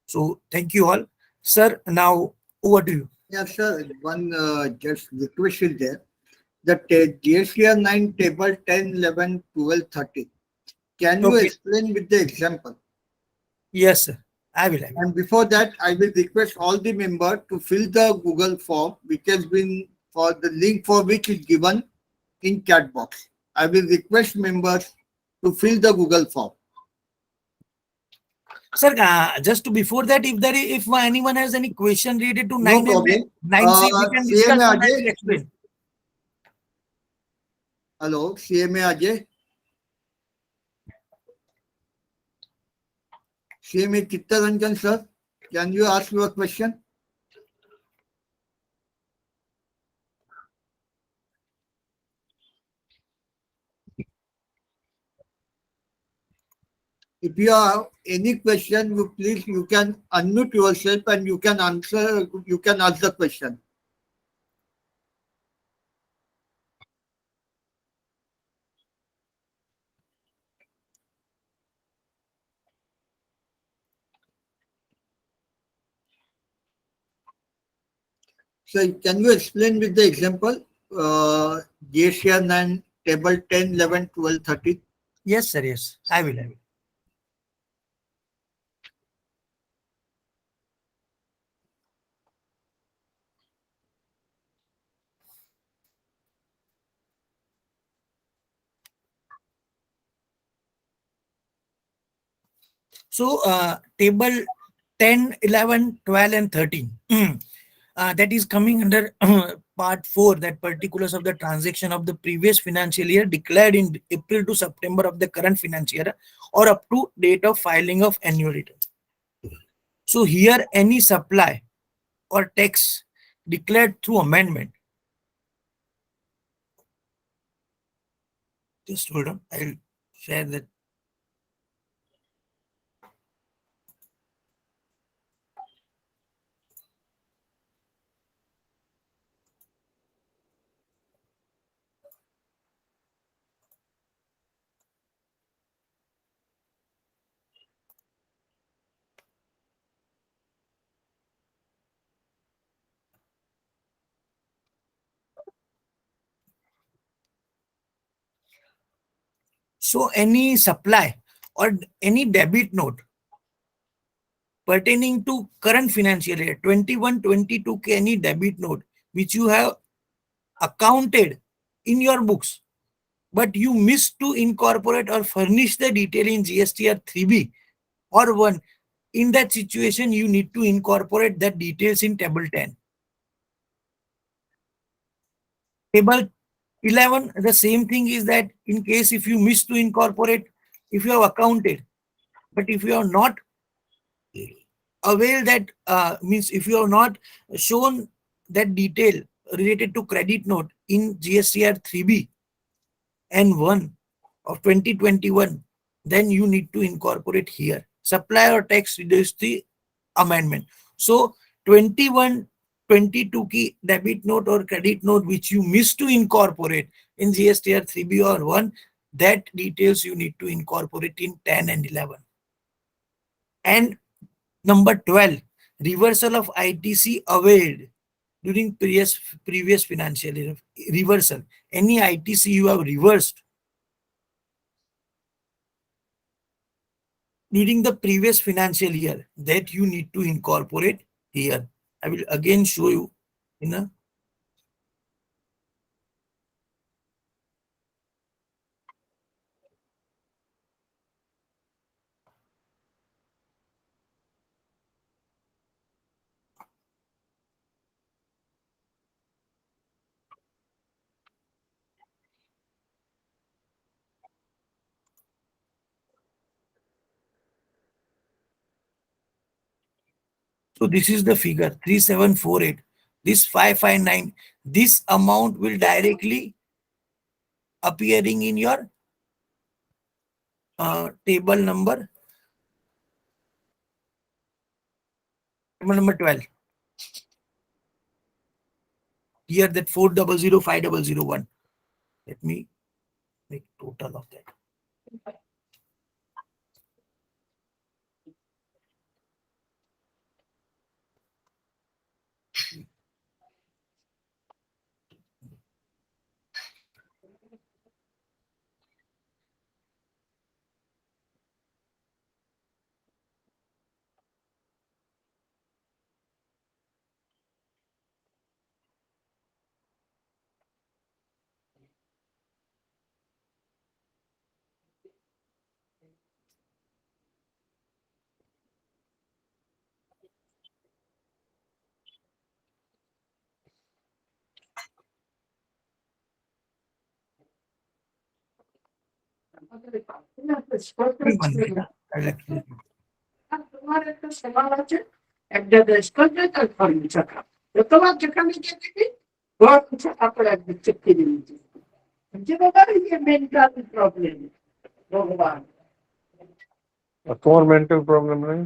So thank you all. Sir, now over to you. Yeah, sir. One just request is there. The GSTR 9 table 10, 11, 12, 30. Can you Okay. explain with the example? Yes, sir. I will. And before that, I will request all the members to fill the Google form, which has been for the link for which is given in chat box. I will request members to fill the Google form. Sir, just before that, if anyone has any question related to No 9 problem. and 9C, we can discuss CMA and I will Ajay. explain. Hello, CMA Ajay. CMA Chittaranjan, sir. Can you ask your question? If you have any question, you can unmute yourself and you can ask the question. So can you explain with the example GSTR 9, table 10, 11, 12, 13? Yes, sir. Yes, I will. So, table 10, 11, 12, and 13. That is coming under part 4, that particulars of the transaction of the previous financial year declared in April to September of the current financial year or up to date of filing of annual return. So here any supply or tax declared through amendment. Just hold on, I'll share that. So any supply or any debit note pertaining to current financial year 21-22 any debit note which you have accounted in your books, but you missed to incorporate or furnish the detail in GSTR 3B or 1, in that situation you need to incorporate that details in table 10. Table 11, the same thing is that in case if you miss to incorporate, if you have accounted, but if you are not avail that, means if you have not shown that detail related to credit note in GSTR 3B and 1 of 2021, then you need to incorporate here. Supply or tax reduce the amendment. So 21-22 key debit note or credit note which you miss to incorporate in GSTR 3B or 1, that details you need to incorporate in 10 and 11. And number 12, reversal of ITC availed during previous financial year. Reversal. Any ITC you have reversed during the previous financial year, that you need to incorporate here. I will again show you in a so this is the figure 3748. This 559, this amount will directly appearing in your table number 12. Here that 4005001. Let me make total of that. One minute, I'll actually- তোমার একটা সমান আছে এক জায়গায় square তার furniture খারাপ তোমার যেখানে গিয়ে ঘর কিছু কাপড় একদিন চেক কিনে নিয়েছি যে বাবার এই মেন্টাল প্রবলেম ভগবান তোমার মেন্টাল প্রবলেম নেই?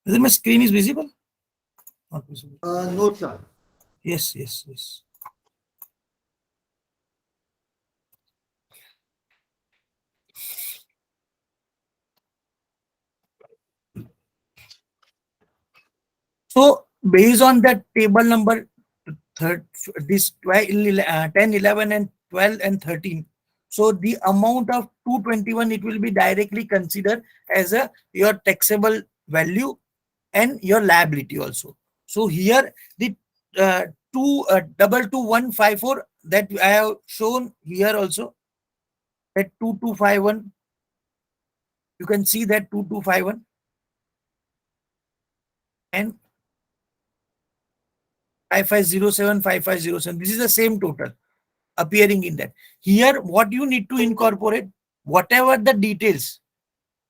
Whether my screen is visible? Not visible. No, sir. Yes, yes, yes. So based on that table number this 10, 11 and 12 and 13. So the amount of 221, it will be directly considered as a your taxable value and your liability also. So here the 22154 that I have shown here also, that 2251, you can see that 2251 and 5507, 5507. This is the same total appearing in that. Here, what you need to incorporate, whatever the details,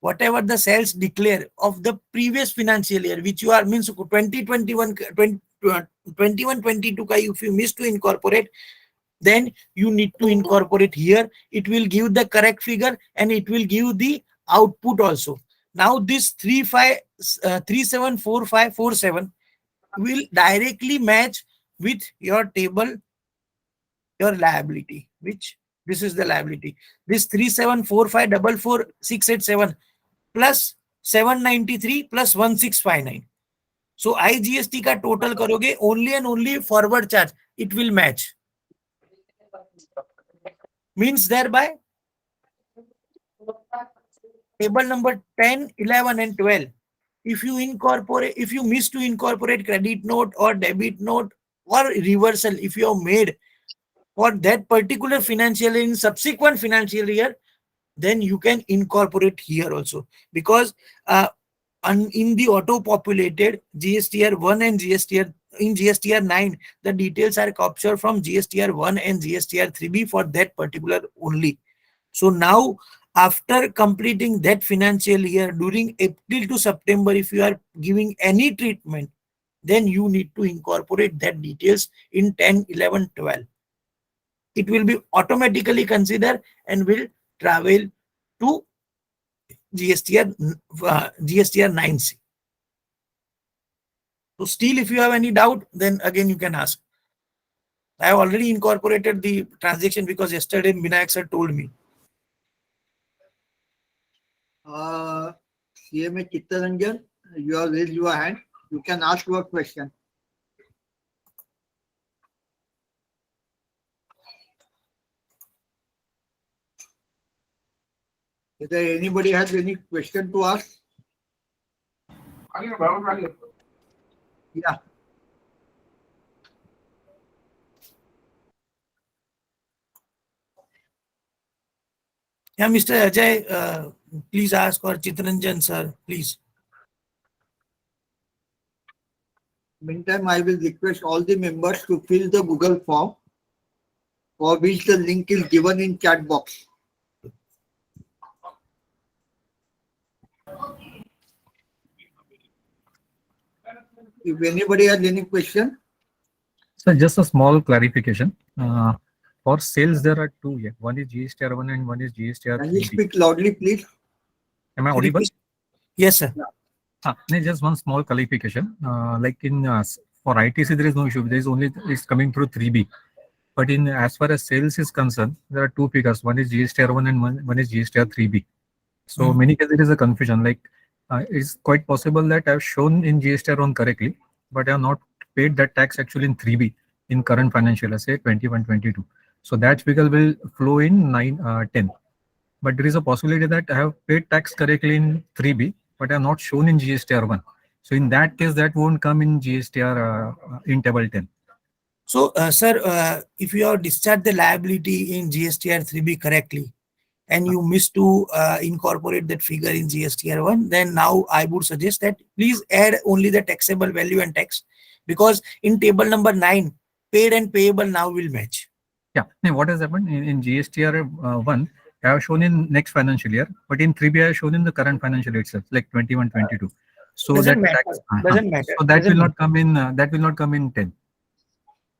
whatever the sales declare of the previous financial year, which you are means 2021, 21, 22, if you miss to incorporate, then you need to incorporate here. It will give the correct figure and it will give the output also. Now this 374547 will directly match with your table, your liability, which this is the liability. This 374544,687 plus 793 plus 1659. So IGST का total करोगे, only and only forward charge, it will match. Means thereby table number 10, 11 and 12. If you miss to incorporate credit note or debit note or reversal, if you have made for that particular financial year in subsequent financial year, then you can incorporate here also, because in the auto populated GSTR 1 and GSTR in GSTR 9, the details are captured from GSTR 1 and GSTR 3B for that particular only. So now after completing that financial year during April to September, if you are giving any treatment, then you need to incorporate that details in 10, 11, 12. It will be automatically considered and will travel to GSTR 9C. So still, if you have any doubt, then again you can ask. I have already incorporated the transaction because yesterday Vinayak sir told me. CMA Chittaranjan, you have raised your hand. You can ask your question. Is there anybody has any question to ask? Yeah. Yeah, Mr. Ajay, please ask, or Chittaranjan sir, please. Meantime, I will request all the members to fill the Google form, for which the link is given in chat box. If anybody has any question, So just a small clarification. For sales, there are two. Yeah. One is GSTR 1 and one is GSTR Can you 3B. speak loudly, please? Am I audible? Yes, sir. Just one small clarification. Like in for ITC, there is no issue. There is only it's coming through 3B. But in as far as sales is concerned, there are two figures. One is GSTR 1 and one is GSTR 3B. So many cases there is a confusion. Like it's quite possible that I have shown in GSTR 1 correctly, but I have not paid that tax actually in 3B in current financial year, say 21-22. So that figure will flow in 9-10. But there is a possibility that I have paid tax correctly in 3B, but I have not shown in GSTR 1. So in that case, that won't come in GSTR in table 10. So, sir, if you have discharged the liability in GSTR 3B correctly, and you miss to incorporate that figure in GSTR 1, then now I would suggest that please add only the taxable value and tax, because in table number 9, paid and payable now will match. Yeah. Now, what has happened in GSTR 1, I have shown in next financial year, but in 3B I have shown in the current financial year itself, like 21-22. So Doesn't that matter. tax, Doesn't matter. so that Doesn't will matter. not come in. That will not come in 10.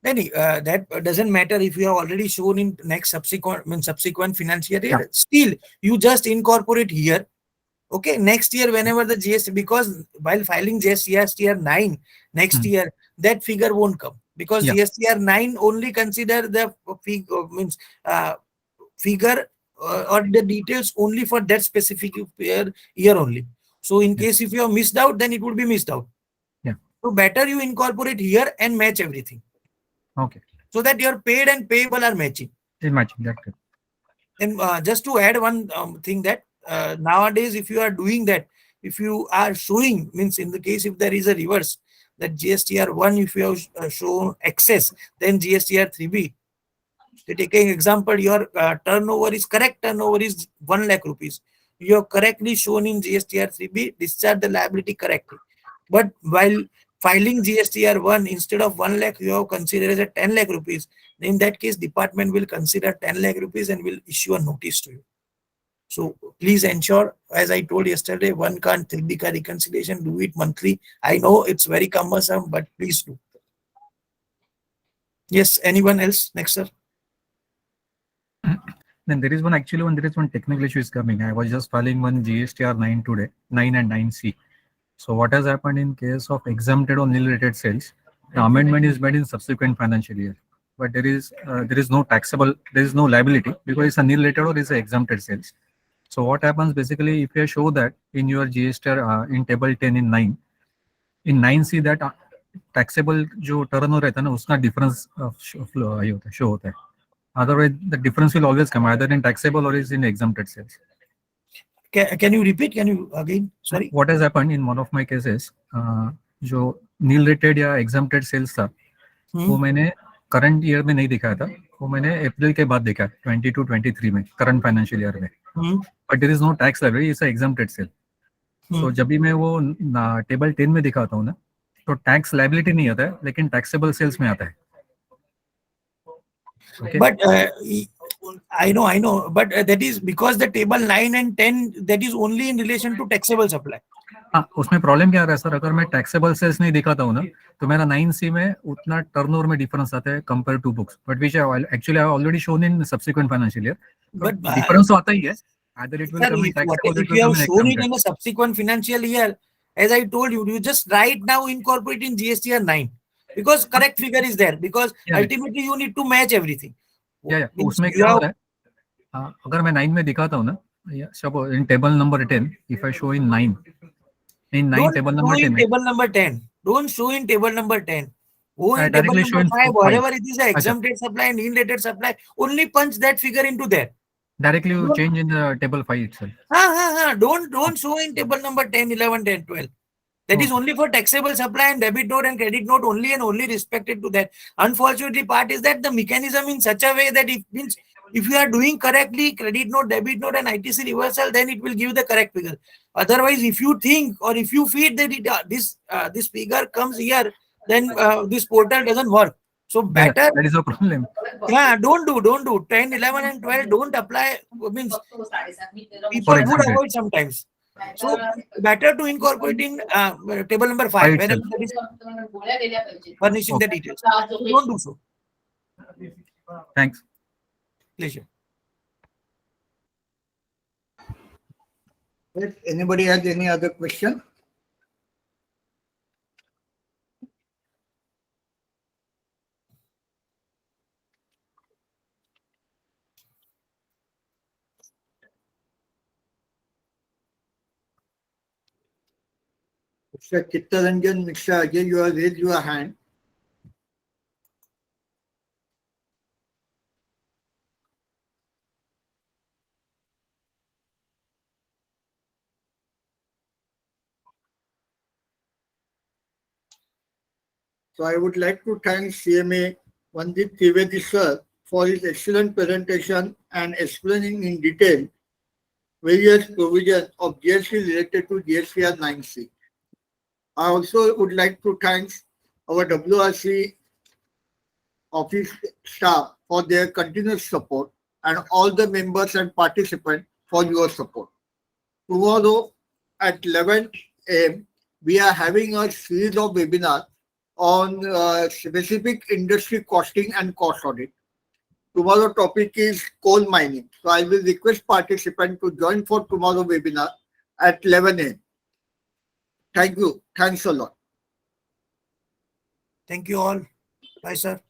That doesn't matter if you have already shown in next subsequent financial year. Yeah. Still, you just incorporate here. Okay, next year whenever the GST, because while filing GSTR 9 next year, that figure won't come, because GSTR 9 only consider the figure or the details only for that specific year only. So in case if you have missed out, then it would be missed out. Yeah. So better you incorporate here and match everything. Okay. So that your paid and payable are matching. Matching that. And just to add one thing that nowadays, if you are doing that, if you are showing, means in the case if there is a reverse, that GSTR 1, if you have shown excess, then GSTR 3B. Taking example, your turnover is correct, turnover is 1 lakh rupees. You have correctly shown in GSTR 3B, discharge the liability correctly. But while filing GSTR 1, instead of 1 lakh, you have considered as a 10 lakh rupees. In that case, department will consider 10 lakh rupees and will issue a notice to you. So please ensure, as I told yesterday, one can't 3B reconciliation, do it monthly. I know it's very cumbersome, but please do. Yes, anyone else? Next, sir. Then there is one technical issue is coming. I was just filing one GSTR 9 today, 9 and 9C. So what has happened in case of exempted or nil-rated sales? The amendment is made in subsequent financial year, but there is no taxable, there is no liability because it's a nil-rated or it's a exempted sales. So what happens basically, if you show that in your GSTR in table 10 in 9, in 9C that taxable जो turnover रहता है ना उसका difference show होता है. Otherwise, the difference will always come either in taxable or is in exempted sales. Can you repeat? Can you again? Sorry. What has happened in one of my cases, जो nil rated या exempted sales था, वो मैंने current year में नहीं दिखाया था, वो मैंने अप्रैल के बाद देखा 22-23 में current financial year में. But there is no tax liability, it's a exempted sale. So जब भी मैं वो table 10 में दिखाता हूँ ना, तो tax liability नहीं आता है, लेकिन taxable sales में आता है. Okay. But I know, but that is because the table 9 and 10, that is only in relation to taxable supply. हाँ, उसमें प्रॉब्लम क्या आ रहा है सर, अगर मैं टैक्सेबल सेल्स नहीं दिखाता हूँ ना, तो मेरा 9C में उतना टर्नओवर में डिफरेंस आता है compare to books, but which actually I already shown in subsequent financial year. But difference तो आता ही है. Either it will come in taxable, if you have shown it in a subsequent financial year, as I told you, you just right now incorporate in GSTR 9 because correct figure is there, because ultimately you need to match everything. उसमें क्या हो रहा है, अगर मैं 9 में दिखाता हूँ ना, in table number 10, if I show in 9 table number 10, table number 10, don't show in table number 10. Go in table directly number show in 5, 5. whatever it is, exempted supply and in-rated supply, only punch that figure into there. Directly you change in the table 5 itself. Don't show in table number 10, 11, 10, 12. That is only for taxable supply and debit note and credit note only, and only respected to that. Unfortunately, part is that the mechanism in such a way that it means if you are doing correctly credit note, debit note and ITC reversal, then it will give the correct figure. Otherwise, if you think or if you feed that this figure comes here, then this portal doesn't work. So better. That is a problem. Yeah, don't do 10, 11 and 12. Don't apply. Means people would avoid sometimes. So better to incorporate in table number 5 whenever that is furnishing the details. So don't do so. Thanks. Pleasure. If anybody has any other question? Mr. Chittaranjan Mishra, again you have raised your hand. So I would like to thank CMA Vandit Trivedi sir for his excellent presentation and explaining in detail various provisions of GST related to GSTR 9C. I also would like to thank our WRC office staff for their continuous support and all the members and participants for your support. Tomorrow at 11 a.m., we are having a series of webinars on specific industry costing and cost audit. Tomorrow topic is coal mining. So I will request participants to join for tomorrow webinar at 11 a.m. Thank you. Thanks a lot. Thank you all. Bye, sir.